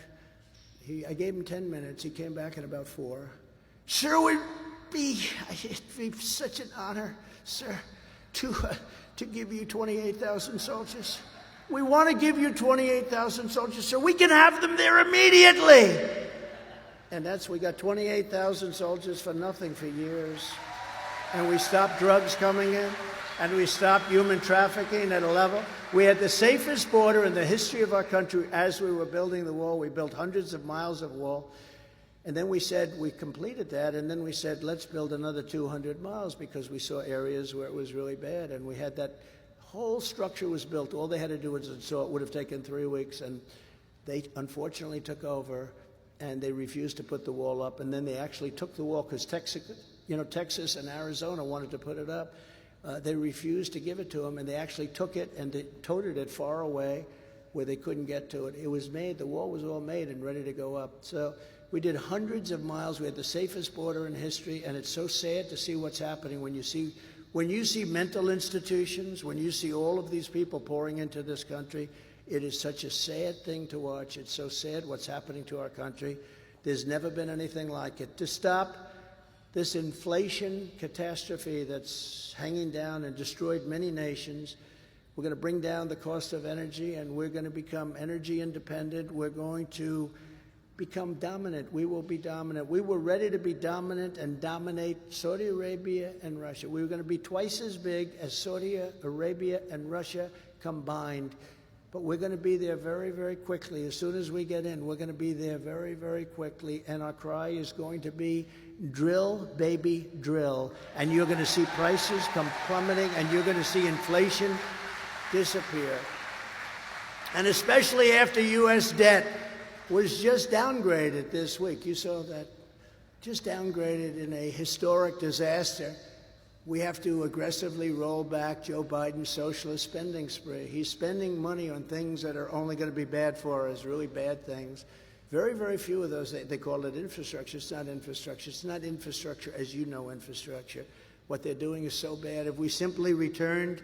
I gave him 10 minutes. He came back in about 4. "Sir, it'd be such an honor, sir, to give you 28,000 soldiers. We want to give you 28,000 soldiers, sir. We can have them there immediately." And we got 28,000 soldiers for nothing for years. And we stopped drugs coming in, and we stopped human trafficking at a level. We had the safest border in the history of our country as we were building the wall. We built hundreds of miles of wall. And then we said, we completed that, and then we said, let's build another 200 miles because we saw areas where it was really bad. And we had that whole structure was built. All they had to do was install it. Would have taken 3 weeks, and they unfortunately took over. And they refused to put the wall up, and then they actually took the wall because Texas and Arizona wanted to put it up. They refused to give it to them, and they actually took it and they toted it far away where they couldn't get to it. It was made, the wall was all made and ready to go up. So we did hundreds of miles. We had the safest border in history, and it's so sad to see what's happening when you see mental institutions, when you see all of these people pouring into this country. It is such a sad thing to watch. It's so sad what's happening to our country. There's never been anything like it. To stop this inflation catastrophe that's hanging down and destroyed many nations, we're going to bring down the cost of energy, and we're going to become energy independent. We're going to become dominant. We will be dominant. We were ready to be dominant and dominate Saudi Arabia and Russia. We were going to be twice as big as Saudi Arabia and Russia combined. but we're going to be there very, very quickly. As soon as we get in, we're going to be there very, very quickly, and our cry is going to be drill, baby, drill. And you're going to see prices come plummeting, and you're going to see inflation disappear. And especially after U.S. debt was just downgraded this week. You saw that. Just downgraded in a historic disaster. We have to aggressively roll back Joe Biden's socialist spending spree. He's spending money on things that are only going to be bad for us, really bad things. Very, very few of those, they call it infrastructure. It's not infrastructure. It's not infrastructure as you know infrastructure. What they're doing is so bad. If we simply returned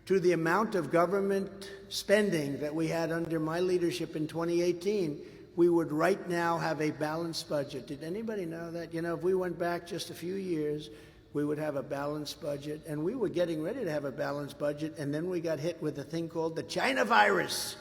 to the amount of government spending that we had under my leadership in 2018, we would right now have a balanced budget. Did anybody know that? You know, if we went back just a few years, we would have a balanced budget, and we were getting ready to have a balanced budget, and then we got hit with a thing called the China virus,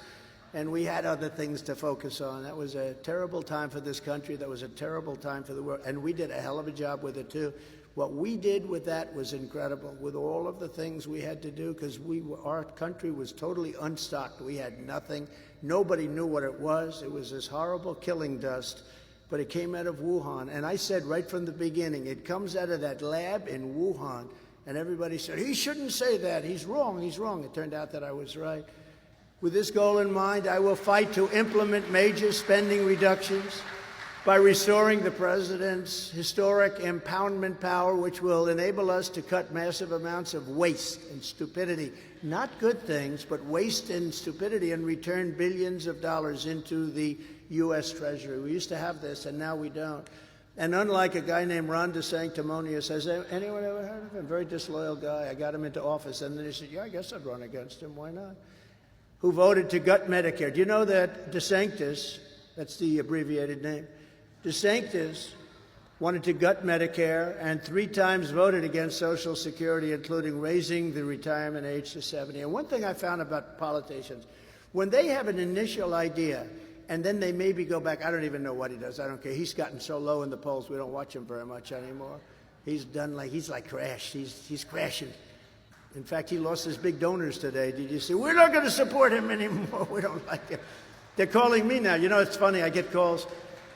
and we had other things to focus on. That was a terrible time for this country. That was a terrible time for the world, and we did a hell of a job with it, too. What we did with that was incredible, with all of the things we had to do, because our country was totally unstocked. We had nothing. Nobody knew what it was. It was this horrible killing dust. But it came out of Wuhan. And I said right from the beginning, it comes out of that lab in Wuhan. And everybody said, he shouldn't say that. He's wrong. He's wrong. It turned out that I was right. With this goal in mind, I will fight to implement major spending reductions by restoring the president's historic impoundment power, which will enable us to cut massive amounts of waste and stupidity. Not good things, but waste and stupidity, and return billions of dollars into the U.S. Treasury. We used to have this, and now we don't. And unlike a guy named Ron DeSanctimonious, has anyone ever heard of him? Very disloyal guy. I got him into office, and then he said, yeah, I guess I'd run against him. Why not? Who voted to gut Medicare. Do you know that DeSantis, that's the abbreviated name, DeSantis wanted to gut Medicare and 3 times voted against Social Security, including raising the retirement age to 70. And one thing I found about politicians, when they have an initial idea and then they maybe go back, I don't even know what he does. I don't care. He's gotten so low in the polls, we don't watch him very much anymore. He's like crashed. He's crashing. In fact, he lost his big donors today. Did you see? We're not going to support him anymore. We don't like him. They're calling me now. You know, it's funny. I get calls.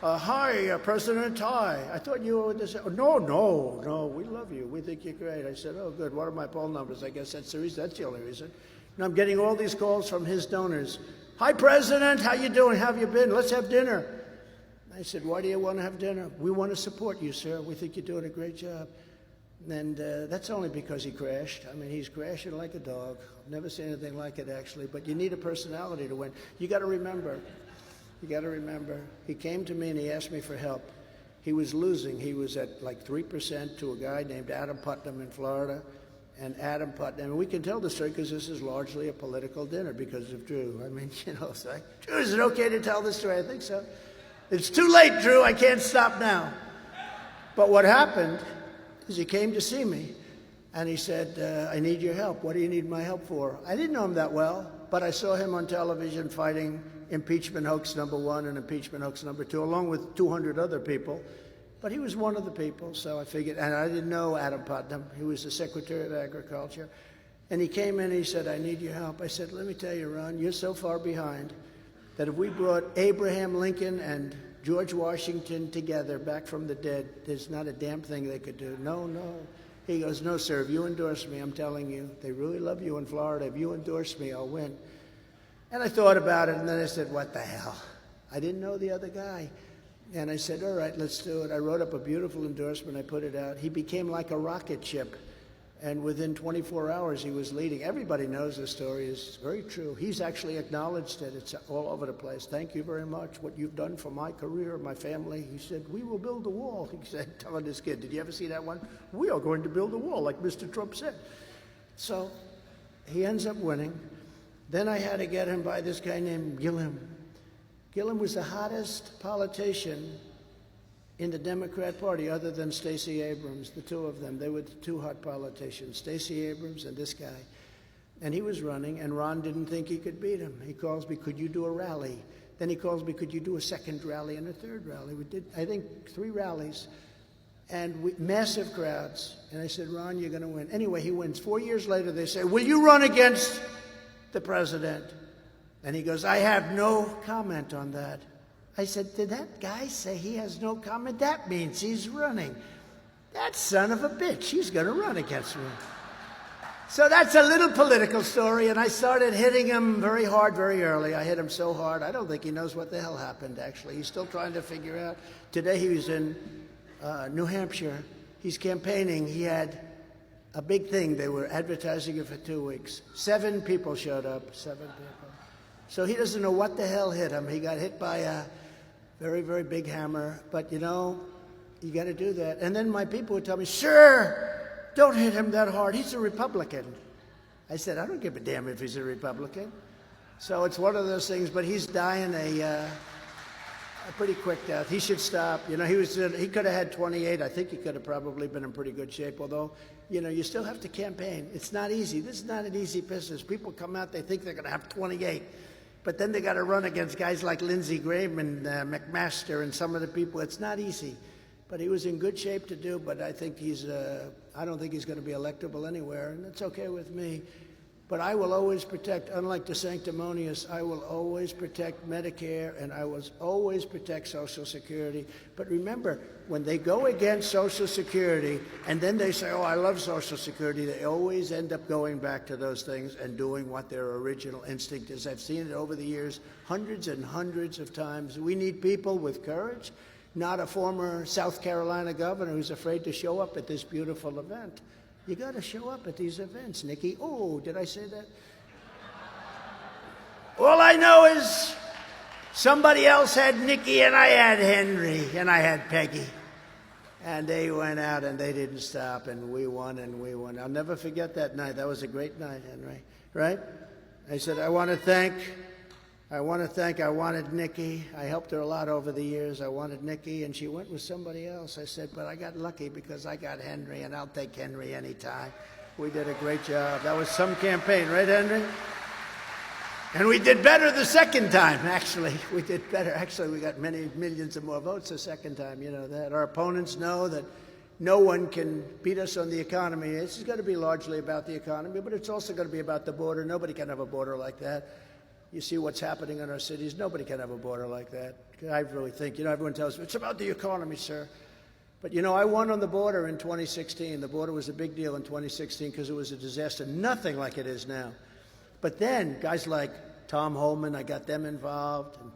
Hi, President Tai. I thought you were this. Oh, no. We love you. We think you're great. I said, oh, good. What are my poll numbers? I guess that's the reason. That's the only reason. And I'm getting all these calls from his donors. Hi, President. How you doing? How have you been? Let's have dinner. I said, why do you want to have dinner? We want to support you, sir. We think you're doing a great job. And that's only because he crashed. I mean, he's crashing like a dog. I've never seen anything like it, actually. But you need a personality to win. You got to remember, he came to me and he asked me for help. He was losing. He was at like 3% to a guy named Adam Putnam in Florida. And Adam Putnam, and we can tell the story because this is largely a political dinner because of Drew. I mean, you know, it's like, Drew, is it okay to tell this story? I think so. It's too late, Drew. I can't stop now. But what happened is he came to see me, and he said, I need your help. What do you need my help for? I didn't know him that well, but I saw him on television fighting impeachment hoax #1 and impeachment hoax #2, along with 200 other people. But he was one of the people, so I figured, and I didn't know Adam Putnam. He was the Secretary of Agriculture. And he came in and he said, I need your help. I said, let me tell you, Ron, you're so far behind that if we brought Abraham Lincoln and George Washington together back from the dead, there's not a damn thing they could do. No. He goes, no, sir, if you endorse me, I'm telling you, they really love you in Florida. If you endorse me, I'll win. And I thought about it, and then I said, what the hell? I didn't know the other guy. And I said, all right, let's do it. I wrote up a beautiful endorsement. I put it out. He became like a rocket ship. And within 24 hours, he was leading. Everybody knows this story is very true. He's actually acknowledged it. It's all over the place. Thank you very much. What you've done for my career, my family. He said, we will build a wall. He said, telling this kid, did you ever see that one? We are going to build a wall, like Mr. Trump said. So he ends up winning. Then I had to get him by this guy named Gillum. Gillum was the hottest politician in the Democrat Party other than Stacey Abrams, the two of them. They were the two hot politicians, Stacey Abrams and this guy. And he was running, and Ron didn't think he could beat him. He calls me, could you do a rally? Then he calls me, could you do a second rally and a third rally? We did, I think, 3 rallies, and massive crowds. And I said, Ron, you're going to win. Anyway, he wins. 4 years later, they say, will you run against the president? And he goes, I have no comment on that. I said, did that guy say he has no comment? That means he's running. That son of a bitch, he's going to run against me. So that's a little political story, and I started hitting him very hard very early. I hit him so hard, I don't think he knows what the hell happened, actually. He's still trying to figure out. Today he was in New Hampshire. He's campaigning. He had a big thing. They were advertising it for 2 weeks. 7 people showed up, 7 people. So he doesn't know what the hell hit him. He got hit by a very, very big hammer. But, you know, you got to do that. And then my people would tell me, sir, don't hit him that hard. He's a Republican. I said, I don't give a damn if he's a Republican. So it's one of those things. But he's dying a pretty quick death. He should stop. You know, he could have had 28. I think he could have probably been in pretty good shape. Although, you know, you still have to campaign. It's not easy. This is not an easy business. People come out, they think they're going to have 28. But then they got to run against guys like Lindsey Graham and McMaster and some of the people. It's not easy. But he was in good shape to do. But I think I don't think he's going to be electable anywhere. And that's okay with me. But I will always protect, unlike the sanctimonious, I will always protect Medicare and I will always protect Social Security. But remember, when they go against Social Security and then they say, oh, I love Social Security, they always end up going back to those things and doing what their original instinct is. I've seen it over the years hundreds and hundreds of times. We need people with courage, not a former South Carolina governor who's afraid to show up at this beautiful event. You got to show up at these events, Nikki. Oh, did I say that? All I know is somebody else had Nikki and I had Henry and I had Peggy. And they went out and they didn't stop and we won and we won. I'll never forget that night. That was a great night, Henry. Right? I said, I wanted Nikki. I helped her a lot over the years. I wanted Nikki, and she went with somebody else. I said, but I got lucky because I got Henry, and I'll take Henry anytime. We did a great job. That was some campaign, right, Henry? And we did better the second time, actually. We did better. Actually, we got many millions of more votes the second time. You know that. Our opponents know that no one can beat us on the economy. This is going to be largely about the economy, but it's also going to be about the border. Nobody can have a border like that. You see what's happening in our cities. Nobody can have a border like that. I really think, you know, everyone tells me, it's about the economy, sir. But, you know, I won on the border in 2016. The border was a big deal in 2016 because it was a disaster, nothing like it is now. But then guys like Tom Homan, I got them involved, and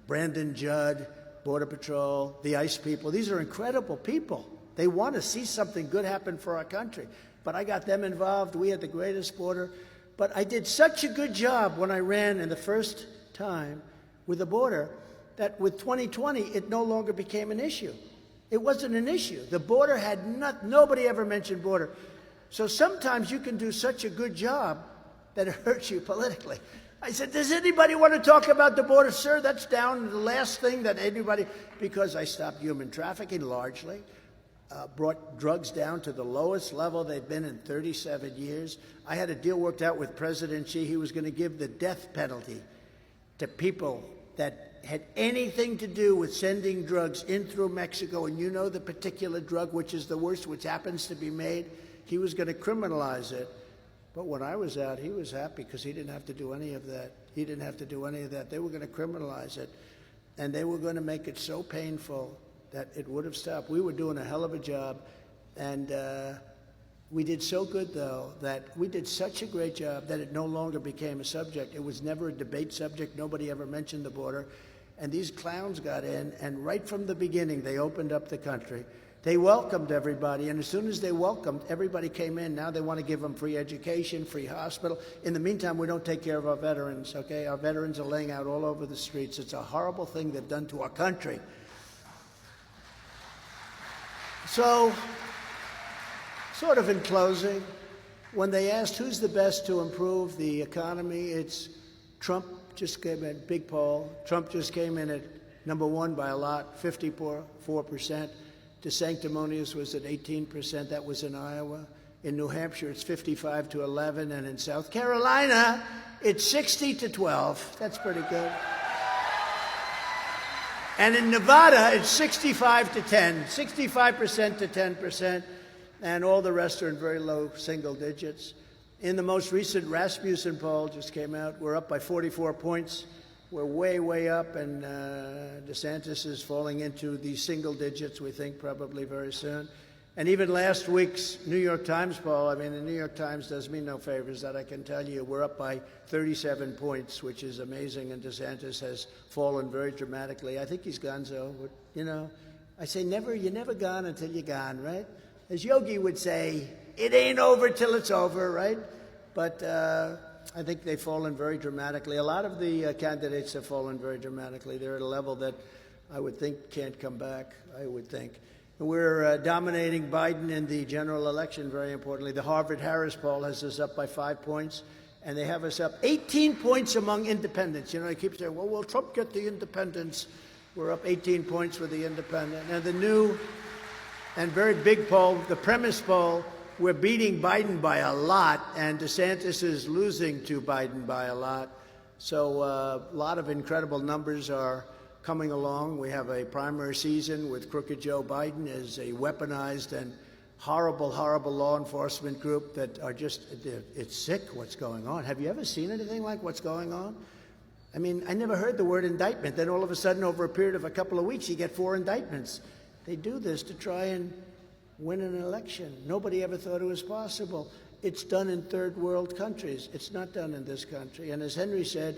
Brandon Judd, Border Patrol, the ICE people. These are incredible people. They want to see something good happen for our country. But I got them involved. We had the greatest border. But I did such a good job when I ran in the first time with the border that with 2020, it no longer became an issue. It wasn't an issue. The border had nobody ever mentioned border. So sometimes you can do such a good job that it hurts you politically. I said, does anybody want to talk about the border? Sir, that's down to the last thing that anybody, because I stopped human trafficking largely. Brought drugs down to the lowest level they've been in 37 years. I had a deal worked out with President Xi. He was going to give the death penalty to people that had anything to do with sending drugs in through Mexico, and you know the particular drug, which is the worst, which happens to be made. He was going to criminalize it. But when I was out, he was happy because he didn't have to do any of that. He didn't have to do any of that. They were going to criminalize it, and they were going to make it so painful that it would have stopped. We were doing a hell of a job, and we did so good, though, that we did such a great job that it no longer became a subject. It was never a debate subject. Nobody ever mentioned the border. And these clowns got in, and right from the beginning, they opened up the country. They welcomed everybody, and as soon as they welcomed, everybody came in. Now they want to give them free education, free hospital. In the meantime, we don't take care of our veterans, okay? Our veterans are laying out all over the streets. It's a horrible thing they've done to our country. So, sort of in closing, when they asked who's the best to improve the economy, it's Trump just came in, big poll. Trump just came in at #1 by a lot, 54%. DeSanctimonious was at 18%. That was in Iowa. In New Hampshire, it's 55-11. And in South Carolina, it's 60-12. That's pretty good. And in Nevada, it's 65-10, 65% to 10%, and all the rest are in very low single digits. In the most recent Rasmussen poll, just came out, we're up by 44 points. We're way, way up, and DeSantis is falling into the single digits, we think, probably very soon. And even last week's New York Times poll, I mean, the New York Times does me no favors, that I can tell you. We're up by 37 points, which is amazing, and DeSantis has fallen very dramatically. I think he's gonzo, but, you know, I say you're never gone until you're gone, right? As Yogi would say, it ain't over till it's over, right? But I think they've fallen very dramatically. A lot of the candidates have fallen very dramatically. They're at a level that I would think can't come back, I would think. And we're dominating Biden in the general election, very importantly. The Harvard-Harris poll has us up by 5 points, and they have us up 18 points among independents. You know, they keep saying, well, will Trump get the independents? We're up 18 points with the independent. And the new and very big poll, the premise poll, we're beating Biden by a lot, and DeSantis is losing to Biden by a lot. So a lot of incredible numbers are coming along. We have a primary season with Crooked Joe Biden as a weaponized and horrible, horrible law enforcement group that are just, it's sick what's going on. Have you ever seen anything like what's going on? I mean, I never heard the word indictment. Then all of a sudden, over a period of a couple of weeks, you get 4 indictments. They do this to try and win an election. Nobody ever thought it was possible. It's done in third world countries. It's not done in this country. And as Henry said,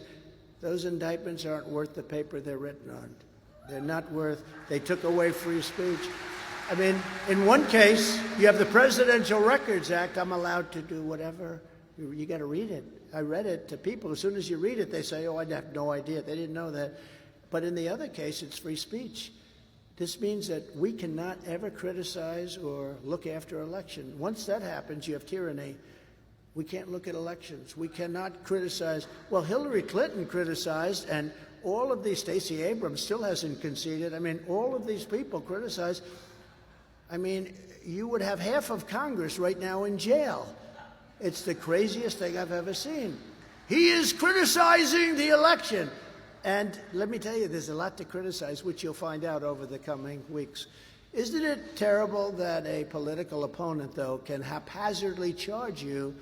those indictments aren't worth the paper they're written on. They're not worth, they took away free speech. I mean, in one case, you have the Presidential Records Act. I'm allowed to do whatever. You got to read it. I read it to people. As soon as you read it, they say, oh, I have no idea. They didn't know that. But in the other case, it's free speech. This means that we cannot ever criticize or look after election. Once that happens, you have tyranny. We can't look at elections. We cannot criticize. Well, Hillary Clinton criticized, and all of these, Stacey Abrams still hasn't conceded. I mean, all of these people criticize. I mean, you would have half of Congress right now in jail. It's the craziest thing I've ever seen. He is criticizing the election. And let me tell you, there's a lot to criticize, which you'll find out over the coming weeks. Isn't it terrible that a political opponent, though, can haphazardly charge you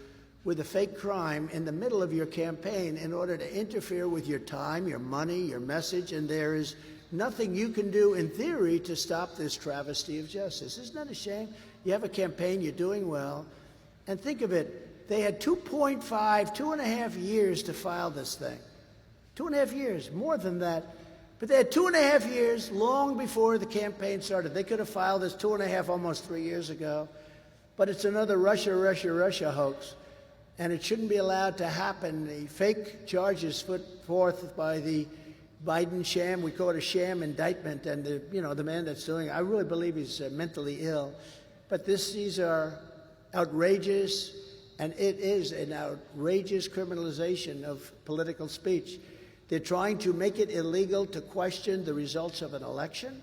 with a fake crime in the middle of your campaign in order to interfere with your time, your money, your message, and there is nothing you can do in theory to stop this travesty of justice? Isn't that a shame? You have a campaign, you're doing well, and think of it, they had 2.5 years to file this thing. 2.5 years, more than that. But they had 2.5 years long before the campaign started. They could have filed this 2.5, almost 3 years ago. But it's another Russia hoax. And it shouldn't be allowed to happen. The fake charges put forth by the Biden sham, we call it a sham indictment. And the man that's doing it, I really believe he's mentally ill. But these are outrageous, and it is an outrageous criminalization of political speech. They're trying to make it illegal to question the results of an election.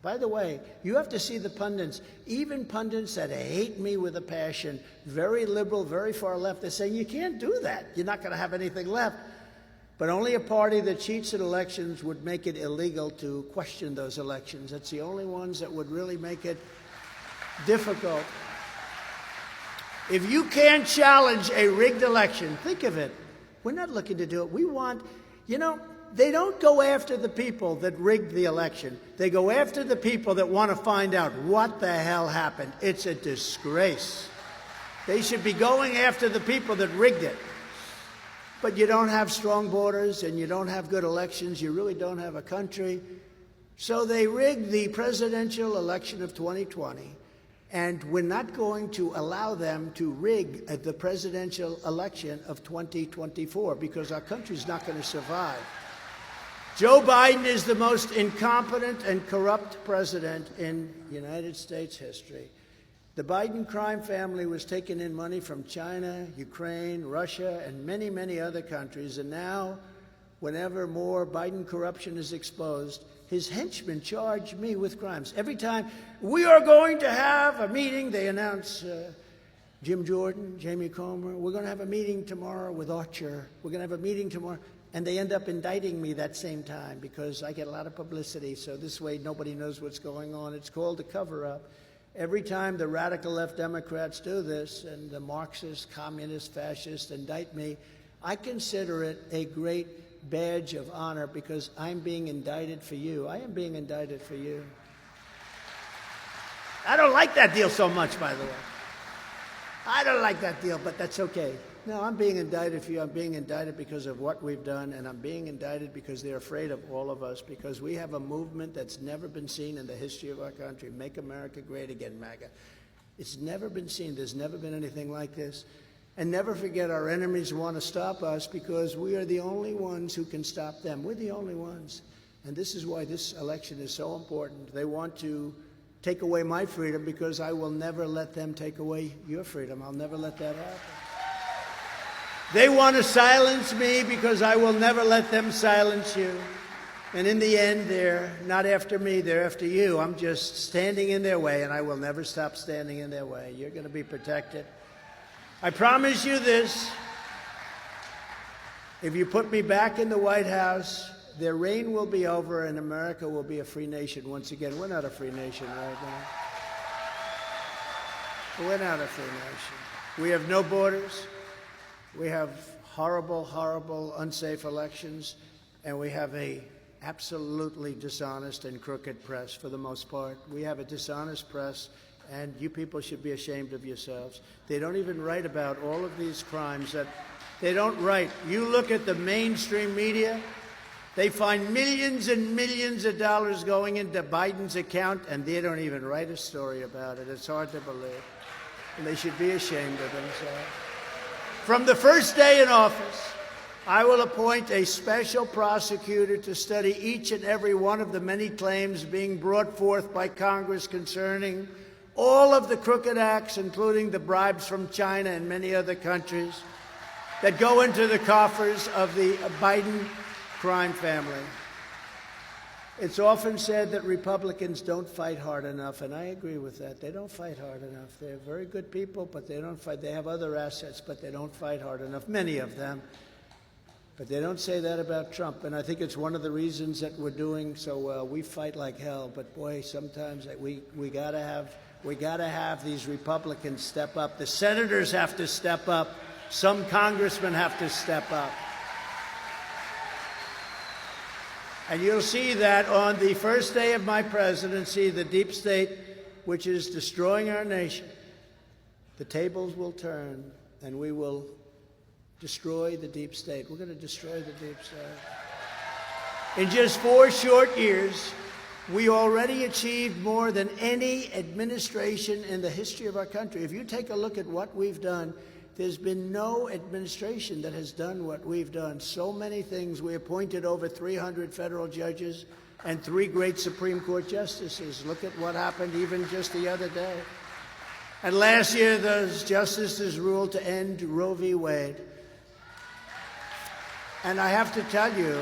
By the way, you have to see the pundits, even pundits that hate me with a passion, very liberal, very far left, they're saying, you can't do that. You're not going to have anything left. But only a party that cheats at elections would make it illegal to question those elections. That's the only ones that would really make it difficult. If you can't challenge a rigged election, think of it. We're not looking to do it. We want... they don't go after the people that rigged the election. They go after the people that want to find out what the hell happened. It's a disgrace. They should be going after the people that rigged it. But you don't have strong borders and you don't have good elections. You really don't have a country. So they rigged the presidential election of 2020. And we're not going to allow them to rig the presidential election of 2024 because our country's not going to survive. Joe Biden is the most incompetent and corrupt president in United States history. The Biden crime family was taking in money from China, Ukraine, Russia, and many, many other countries. And now, whenever more Biden corruption is exposed, his henchmen charge me with crimes. Every time we are going to have a meeting, they announce Jim Jordan, Jamie Comer, we're going to have a meeting tomorrow with Archer. We're going to have a meeting tomorrow. And they end up indicting me that same time because I get a lot of publicity. So this way nobody knows what's going on. It's called a cover-up. Every time the radical left Democrats do this and the Marxist, communist, fascist indict me, I consider it a great badge of honor because I'm being indicted for you. I am being indicted for you. I don't like that deal so much, by the way. I don't like that deal, but that's okay. No, I'm being indicted for you. I'm being indicted because of what we've done, and I'm being indicted because they're afraid of all of us, because we have a movement that's never been seen in the history of our country. Make America Great Again, MAGA. It's never been seen. There's never been anything like this. And never forget, our enemies want to stop us because we are the only ones who can stop them. We're the only ones. And this is why this election is so important. They want to take away my freedom because I will never let them take away your freedom. I'll never let that happen. They want to silence me because I will never let them silence you. And in the end, they're not after me, they're after you. I'm just standing in their way, and I will never stop standing in their way. You're going to be protected. I promise you this. If you put me back in the White House, their reign will be over and America will be a free nation once again. We're not a free nation right now. We're not a free nation. We have no borders. We have horrible, horrible, unsafe elections, and we have a absolutely dishonest and crooked press for the most part. We have a dishonest press, and you people should be ashamed of yourselves. They don't even write about all of these crimes that they don't write. You look at the mainstream media, they find millions and millions of dollars going into Biden's account, and they don't even write a story about it. It's hard to believe. And they should be ashamed of themselves. From the first day in office, I will appoint a special prosecutor to study each and every one of the many claims being brought forth by Congress concerning all of the crooked acts, including the bribes from China and many other countries that go into the coffers of the Biden crime family. It's often said that Republicans don't fight hard enough, and I agree with that. They don't fight hard enough. They're very good people, but they don't fight. They have other assets, but they don't fight hard enough, many of them. But they don't say that about Trump, and I think it's one of the reasons that we're doing so well. We fight like hell, but boy, sometimes we gotta have these Republicans step up. The senators have to step up. Some congressmen have to step up. And you'll see that on the first day of my presidency, the deep state, which is destroying our nation, the tables will turn, and we will destroy the deep state. We're going to destroy the deep state. In just 4 short years, we already achieved more than any administration in the history of our country. If you take a look at what we've done, there's been no administration that has done what we've done. So many things. We appointed over 300 federal judges and 3 great Supreme Court justices. Look at what happened even just the other day. And last year, those justices ruled to end Roe v. Wade. And I have to tell you,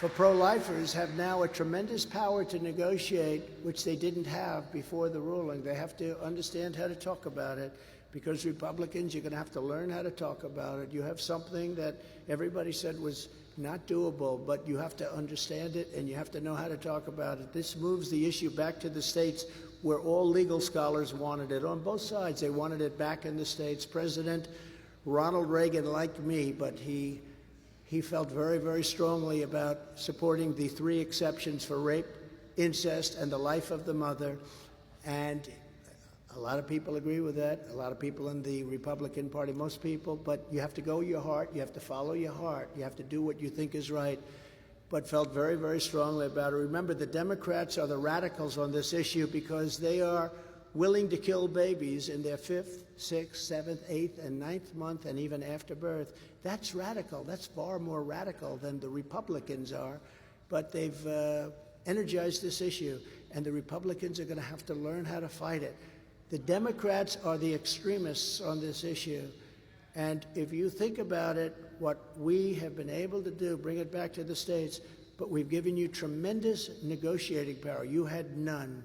the pro-lifers have now a tremendous power to negotiate, which they didn't have before the ruling. They have to understand how to talk about it. Because Republicans, you're going to have to learn how to talk about it. You have something that everybody said was not doable, but you have to understand it and you have to know how to talk about it. This moves the issue back to the states where all legal scholars wanted it. On both sides, they wanted it back in the states. President Ronald Reagan liked me, but he felt very, very strongly about supporting the 3 exceptions for rape, incest, and the life of the mother. And a lot of people agree with that. A lot of people in the Republican Party, most people. But you have to go your heart. You have to follow your heart. You have to do what you think is right. But felt very, very strongly about it. Remember, the Democrats are the radicals on this issue because they are willing to kill babies in their 5th, 6th, 7th, 8th, and 9th month, and even after birth. That's radical. That's far more radical than the Republicans are. But they've energized this issue, and the Republicans are going to have to learn how to fight it. The Democrats are the extremists on this issue. And if you think about it, what we have been able to do, bring it back to the states, but we've given you tremendous negotiating power. You had none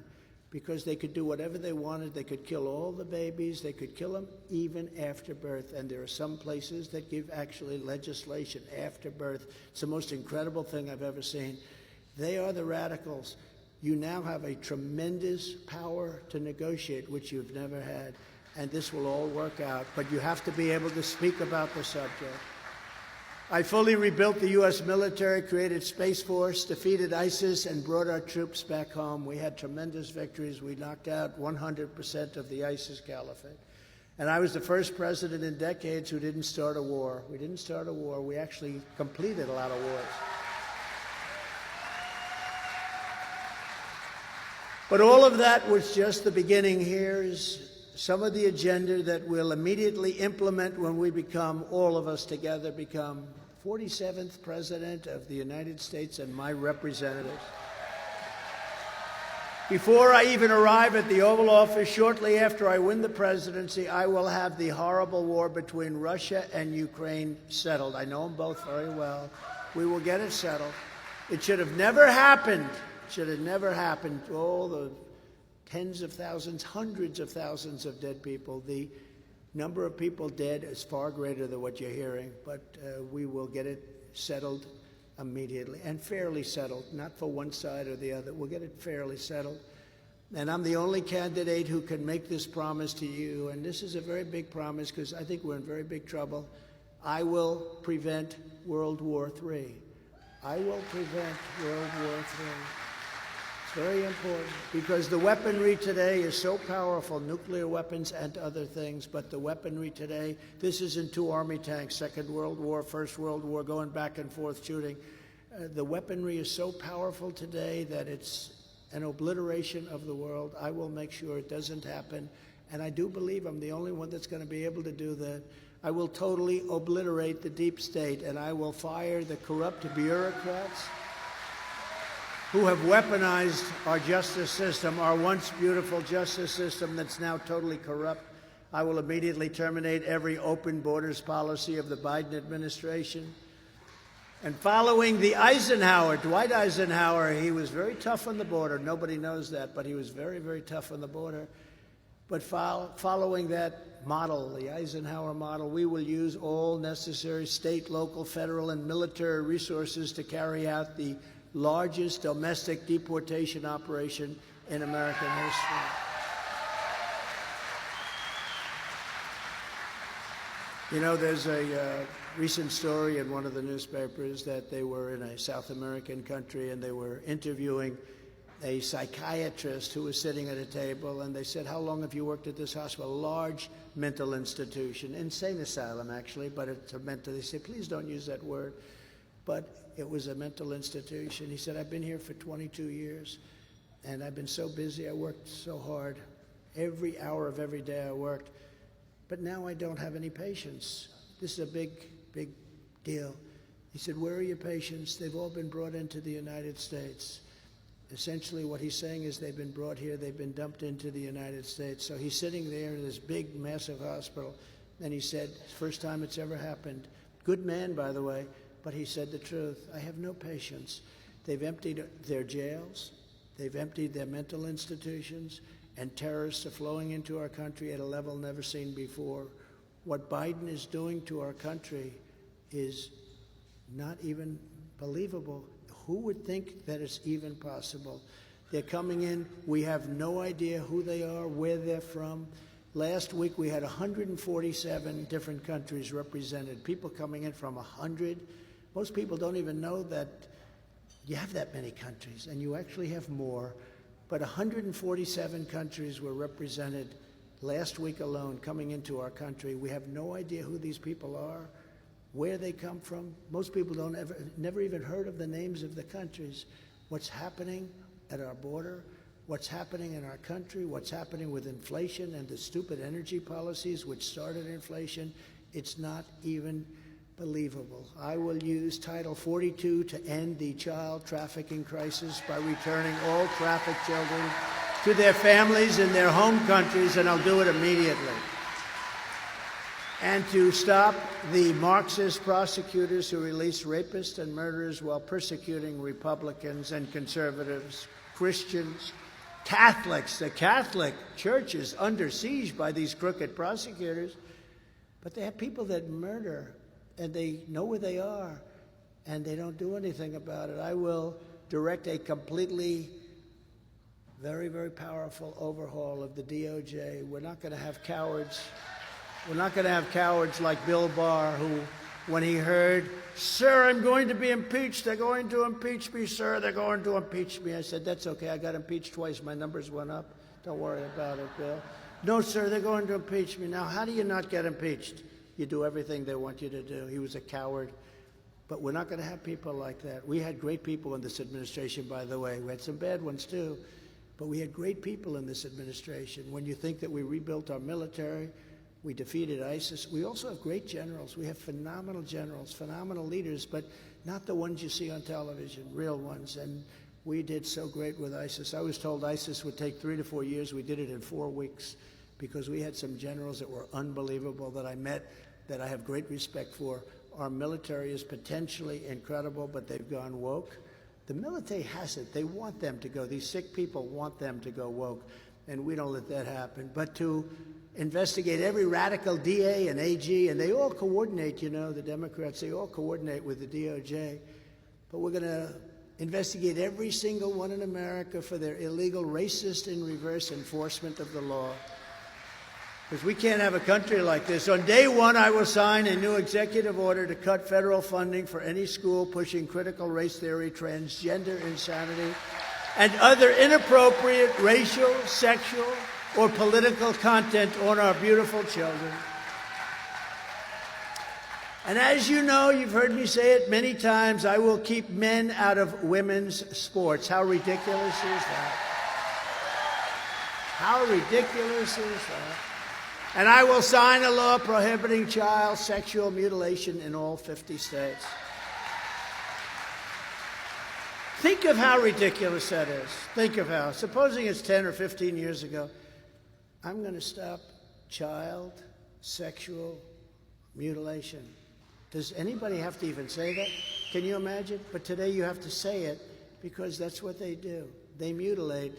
because they could do whatever they wanted. They could kill all the babies. They could kill them even after birth. And there are some places that give actually legislation after birth. It's the most incredible thing I've ever seen. They are the radicals. you now have a tremendous power to negotiate, which you've never had. And this will all work out. But you have to be able to speak about the subject. I fully rebuilt the U.S. military, created Space Force, defeated ISIS, and brought our troops back home. We had tremendous victories. We knocked out 100% of the ISIS caliphate. And I was the first president in decades who didn't start a war. We didn't start a war. We actually completed a lot of wars. But all of that was just the beginning. Here's some of the agenda that we'll immediately implement when we become, all of us together, become 47th President of the United States and my representatives. Before I even arrive at the Oval Office, shortly after I win the presidency, I will have the horrible war between Russia and Ukraine settled. I know them both very well. We will get it settled. It should have never happened. It should have never happened. All the tens of thousands, hundreds of thousands of dead people. The number of people dead is far greater than what you're hearing, but we will get it settled immediately, and fairly settled, not for one side or the other. We'll get it fairly settled. And I'm the only candidate who can make this promise to you, and this is a very big promise because I think we're in very big trouble. I will prevent World War III. I will prevent World War III. It's very important because the weaponry today is so powerful, nuclear weapons and other things, but the weaponry today, this isn't two army tanks, Second World War, First World War, going back and forth shooting. The weaponry is so powerful today that it's an obliteration of the world. I will make sure it doesn't happen, and I do believe I'm the only one that's going to be able to do that. I will totally obliterate the deep state, and I will fire the corrupt bureaucrats who have weaponized our justice system, our once beautiful justice system that's now totally corrupt. I will immediately terminate every open borders policy of the Biden administration. And following the Eisenhower, Dwight Eisenhower, he was very tough on the border. Nobody knows that, but he was very, very tough on the border. But following that model, the Eisenhower model, we will use all necessary state, local, federal, and military resources to carry out the largest domestic deportation operation in American history. You know, there's a recent story in one of the newspapers that they were in a South American country and they were interviewing a psychiatrist who was sitting at a table, and they said, "How long have you worked at this hospital?" A large mental institution, insane asylum actually, but it's a mental, they said, "Please don't use that word." But it was a mental institution. He said, "I've been here for 22 years, and I've been so busy. I worked so hard. Every hour of every day I worked. But now I don't have any patients. This is a big, big deal." He said, "Where are your patients?" "They've all been brought into the United States." Essentially what he's saying is they've been brought here, they've been dumped into the United States. So he's sitting there in this big, massive hospital, and he said, first time it's ever happened. Good man, by the way. But he said the truth. "I have no patience. They've emptied their jails. They've emptied their mental institutions, and terrorists are flowing into our country at a level never seen before. What Biden is doing to our country is not even believable. Who would think that it's even possible? They're coming in. We have no idea who they are, where they're from. Last week we had 147 different countries represented, people coming in from 100. Most people don't even know that you have that many countries, and you actually have more. But 147 countries were represented last week alone coming into our country. We have no idea who these people are, where they come from. Most people never even heard of the names of the countries. What's happening at our border, what's happening in our country, what's happening with inflation and the stupid energy policies which started inflation, it's not even believable. I will use Title 42 to end the child trafficking crisis by returning all trafficked children to their families in their home countries, and I'll do it immediately. And to stop the Marxist prosecutors who release rapists and murderers while persecuting Republicans and conservatives, Christians, Catholics. The Catholic Church is under siege by these crooked prosecutors, but they have people that murder, and they know where they are, and they don't do anything about it. I will direct a completely very, very powerful overhaul of the DOJ. We're not going to have cowards. We're not going to have cowards like Bill Barr, who, when he heard, "Sir, I'm going to be impeached. They're going to impeach me, sir. They're going to impeach me." I said, "That's okay. I got impeached twice. My numbers went up. Don't worry about it, Bill." "No, sir, they're going to impeach me." Now, how do you not get impeached? You do everything they want you to do. He was a coward. But we're not going to have people like that. We had great people in this administration, by the way. We had some bad ones, too. But we had great people in this administration. When you think that we rebuilt our military, we defeated ISIS. We also have great generals. We have phenomenal generals, phenomenal leaders, but not the ones you see on television, real ones. And we did so great with ISIS. I was told ISIS would take 3 to 4 years. We did it in 4 weeks because we had some generals that were unbelievable that I met, that I have great respect for. Our military is potentially incredible, but they've gone woke. The military hasn't. They want them to go. These sick people want them to go woke, and we don't let that happen. But to investigate every radical DA and AG, and they all coordinate, you know, the Democrats, they all coordinate with the DOJ. But we're going to investigate every single one in America for their illegal, racist, and reverse enforcement of the law. Because we can't have a country like this. On day one, I will sign a new executive order to cut federal funding for any school pushing critical race theory, transgender insanity, and other inappropriate racial, sexual, or political content on our beautiful children. And as you know, you've heard me say it many times, I will keep men out of women's sports. How ridiculous is that? How ridiculous is that? And I will sign a law prohibiting child sexual mutilation in all 50 states. Think of how ridiculous that is. Think of how. Supposing it's 10 or 15 years ago, I'm going to stop child sexual mutilation. Does anybody have to even say that? Can you imagine? But today you have to say it because that's what they do. They mutilate.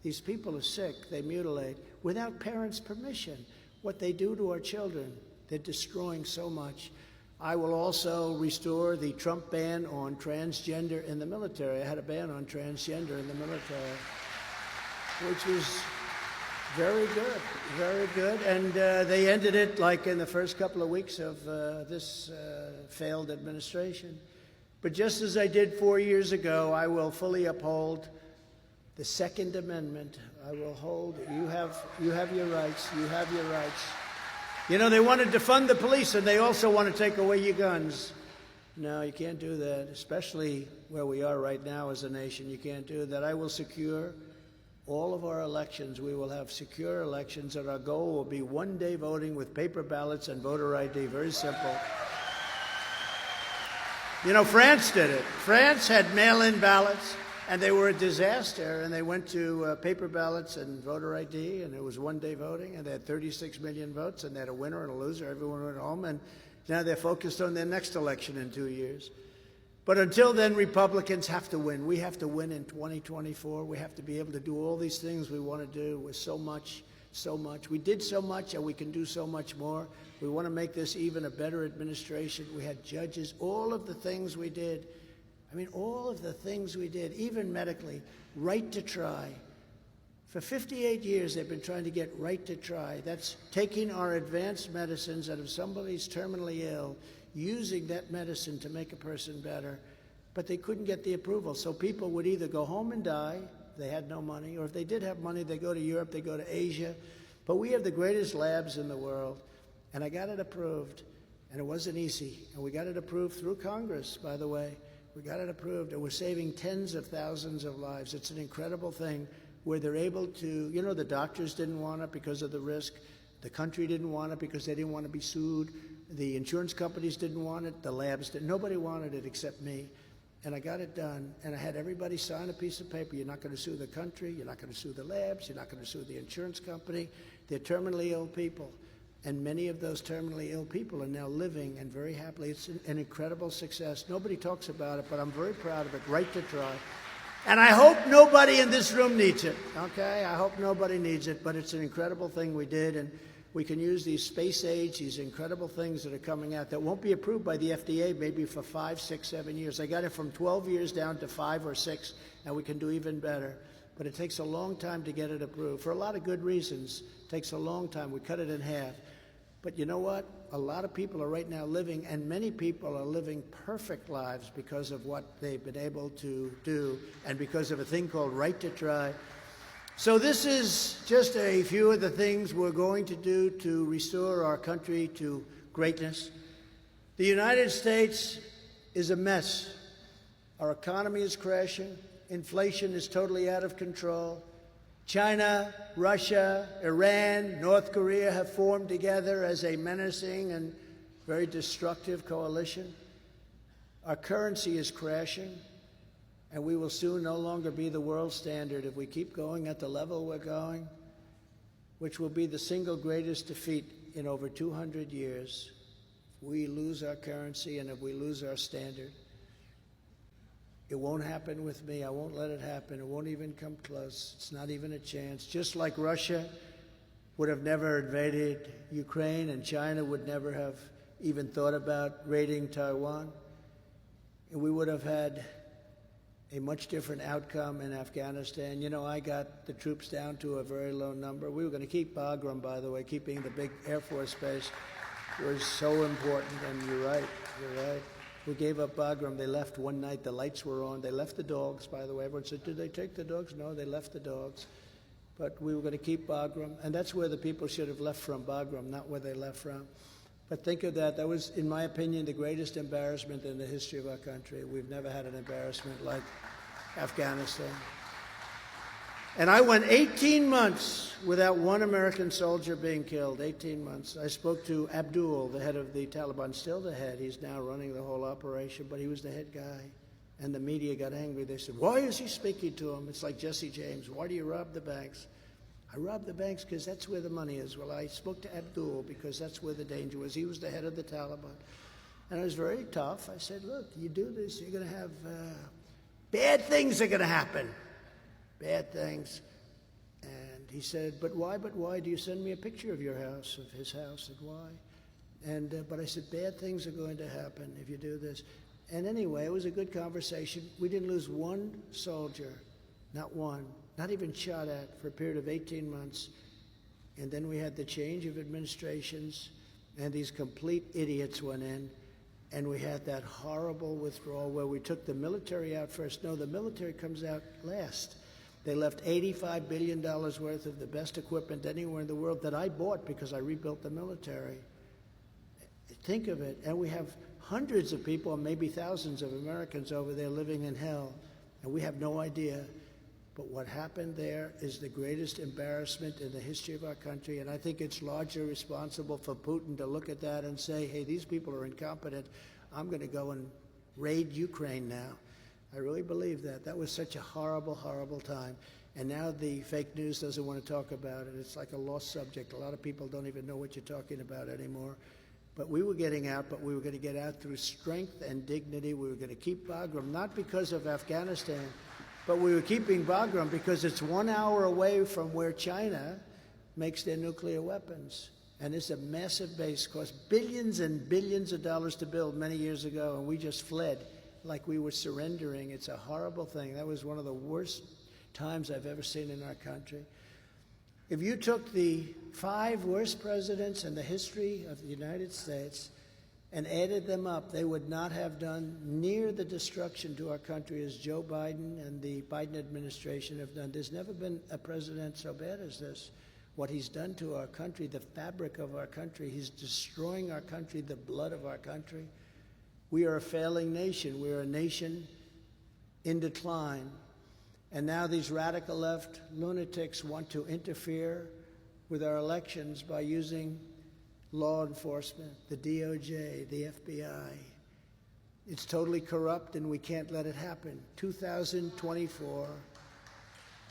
These people are sick. They mutilate without parents' permission. What they do to our children, they're destroying so much. I will also restore the Trump ban on transgender in the military. I had a ban on transgender in the military, which was very good, very good. And they ended it like in the first couple of weeks of this failed administration. But just as I did 4 years ago, I will fully uphold the Second Amendment. I will hold, you have your rights, you have your rights. You know, they want to defund the police and they also want to take away your guns. No, you can't do that, especially where we are right now as a nation. You can't do that. I will secure all of our elections. We will have secure elections, and our goal will be one-day voting with paper ballots and voter ID. Very simple. You know, France did it. France had mail-in ballots. And they were a disaster, and they went to paper ballots and voter ID, and it was one-day voting, and they had 36 million votes, and they had a winner and a loser. Everyone went home, and now they're focused on their next election in 2 years. But until then, Republicans have to win. We have to win in 2024. We have to be able to do all these things we want to do with so much. We did so much, and we can do so much more. We want to make this even a better administration. We had judges, all of the things we did. I mean, all of the things we did, even medically, right to try. For 58 years, they've been trying to get right to try. That's taking our advanced medicines, and if somebody's terminally ill, using that medicine to make a person better. But they couldn't get the approval. So people would either go home and die, they had no money, or if they did have money, they go to Europe, they go to Asia. But we have the greatest labs in the world, and I got it approved, and it wasn't easy. And we got it approved through Congress, by the way. We got it approved, and we're saving tens of thousands of lives. It's an incredible thing where they're able to, you know, the doctors didn't want it because of the risk. The country didn't want it because they didn't want to be sued. The insurance companies didn't want it. The labs didn't. Nobody wanted it except me. And I got it done, and I had everybody sign a piece of paper. You're not going to sue the country. You're not going to sue the labs. You're not going to sue the insurance company. They're terminally ill people. And many of those terminally ill people are now living and very happily. It's an incredible success. Nobody talks about it, but I'm very proud of it. Right to try. And I hope nobody in this room needs it, okay? I hope nobody needs it, but it's an incredible thing we did. And we can use these space age, these incredible things that are coming out that won't be approved by the FDA maybe for 5, 6, 7 years. I got it from 12 years down to 5 or 6, and we can do even better. but it takes a long time to get it approved. For a lot of good reasons, it takes a long time. We cut it in half. But you know what? A lot of people are right now living, and many people are living perfect lives because of what they've been able to do and because of a thing called right to try. So this is just a few of the things we're going to do to restore our country to greatness. The United States is a mess. Our economy is crashing. Inflation is totally out of control. China, Russia, Iran, North Korea have formed together as a menacing and very destructive coalition. Our currency is crashing, and we will soon no longer be the world standard if we keep going at the level we're going, which will be the single greatest defeat in over 200 years. If we lose our currency and if we lose our standard, it won't happen with me. I won't let it happen. It won't even come close. It's not even a chance. Just like Russia would have never invaded Ukraine and China would never have even thought about raiding Taiwan, and we would have had a much different outcome in Afghanistan. You know, I got the troops down to a very low number. We were going to keep Bagram, by the way. Keeping the big Air Force base was so important, and you're right. We gave up Bagram. They left one night. The lights were on. They left the dogs, by the way. Everyone said, did they take the dogs? No, they left the dogs. But we were going to keep Bagram. And that's where the people should have left from, Bagram, not where they left from. But think of that. That was, in my opinion, the greatest embarrassment in the history of our country. We've never had an embarrassment like Afghanistan. And I went 18 months without one American soldier being killed, 18 months. I spoke to Abdul, the head of the Taliban, still the head. He's now running the whole operation, but he was the head guy. And the media got angry. They said, why is he speaking to him? It's like Jesse James. Why do you rob the banks? I robbed the banks because that's where the money is. Well, I spoke to Abdul because that's where the danger was. He was the head of the Taliban. And I was very tough. I said, look, you do this, you're going to have bad things are going to happen. Bad things. And he said, but why do you send me a picture of your house, of his house, and why? And but I said, bad things are going to happen if you do this. And anyway, it was a good conversation. We didn't lose one soldier, not one, not even shot at, for a period of 18 months. And then we had the change of administrations, and these complete idiots went in, and we had that horrible withdrawal where we took the military out first. No, the military comes out last. They left $85 billion worth of the best equipment anywhere in the world that I bought because I rebuilt the military. Think of it. And we have hundreds of people, maybe thousands of Americans over there living in hell, and we have no idea. But what happened there is the greatest embarrassment in the history of our country, and I think it's largely responsible for Putin to look at that and say, hey, these people are incompetent. I'm going to go and raid Ukraine now. I really believe that. That was such a horrible, horrible time. And now the fake news doesn't want to talk about it. It's like a lost subject. A lot of people don't even know what you're talking about anymore. But we were getting out, but we were going to get out through strength and dignity. We were going to keep Bagram, not because of Afghanistan, but we were keeping Bagram because it's 1 hour away from where China makes their nuclear weapons. And it's a massive base, cost billions and billions of dollars to build many years ago, and we just fled like we were surrendering. It's a horrible thing. That was one of the worst times I've ever seen in our country. If you took the 5 worst presidents in the history of the United States and added them up, they would not have done near the destruction to our country as Joe Biden and the Biden administration have done. There's never been a president so bad as this. What he's done to our country, the fabric of our country, he's destroying our country, the blood of our country. We are a failing nation. We are a nation in decline. And now these radical left lunatics want to interfere with our elections by using law enforcement, the DOJ, the FBI. It's totally corrupt, and we can't let it happen. 2024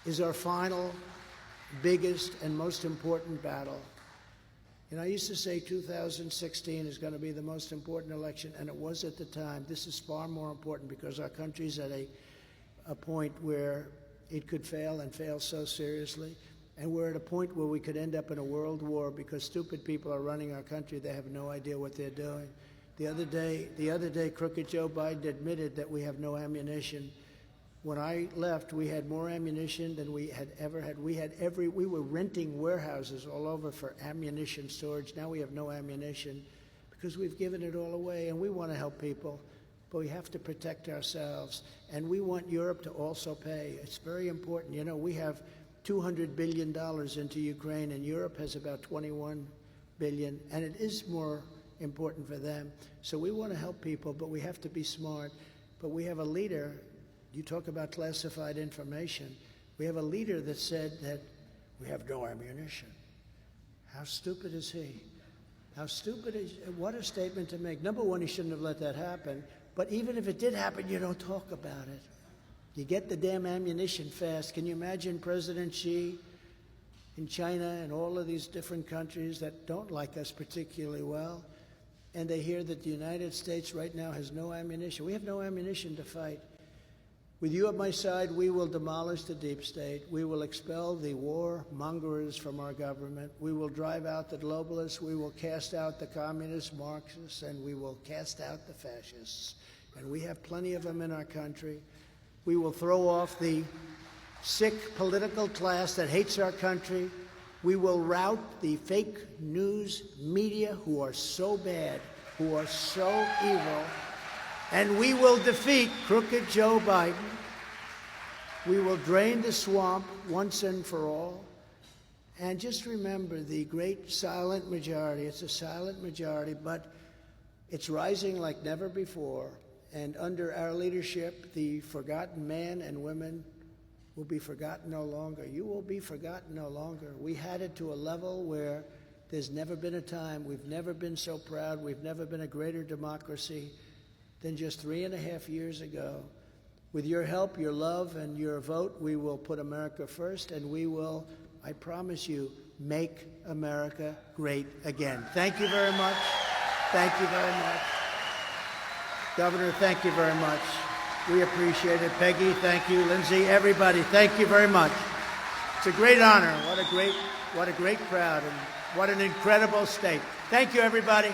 is our final, biggest, and most important battle. And I used to say 2016 is going to be the most important election, and it was at the time. This is far more important because our country's at a point where it could fail and fail so seriously. And we're at a point where we could end up in a world war because stupid people are running our country. They have no idea what they're doing. The other day, crooked Joe Biden admitted that we have no ammunition When I left, we had more ammunition than we had ever had. We were renting warehouses all over for ammunition storage. Now we have no ammunition because we've given it all away, and we want to help people, but we have to protect ourselves. And we want Europe to also pay. It's very important. You know, we have $200 billion into Ukraine, and Europe has about $21 billion, and it is more important for them. So we want to help people, but we have to be smart. But we have a leader. You talk about classified information. We have a leader that said that we have no ammunition. How stupid is he? How stupid is, what a statement to make. Number one, he shouldn't have let that happen. But even if it did happen, you don't talk about it. You get the damn ammunition fast. Can you imagine President Xi in China and all of these different countries that don't like us particularly well, and they hear that the United States right now has no ammunition. We have no ammunition to fight. With you at my side, we will demolish the deep state. We will expel the warmongers from our government. We will drive out the globalists. We will cast out the communists, Marxists, and we will cast out the fascists. And we have plenty of them in our country. We will throw off the sick political class that hates our country. We will rout the fake news media who are so bad, who are so evil. And we will defeat crooked Joe Biden. We will drain the swamp once and for all. And just remember the great silent majority. It's a silent majority, but it's rising like never before. And under our leadership, the forgotten men and women will be forgotten no longer. You will be forgotten no longer. We had it to a level where there's never been a time. We've never been so proud. We've never been a greater democracy than just 3.5 years ago. With your help, your love, and your vote, we will put America first, and we will, I promise you, make America great again. Thank you very much. Thank you very much. Governor, thank you very much. We appreciate it. Peggy, thank you. Lindsay, everybody, thank you very much. It's a great honor. What a great crowd, and what an incredible state. Thank you, everybody.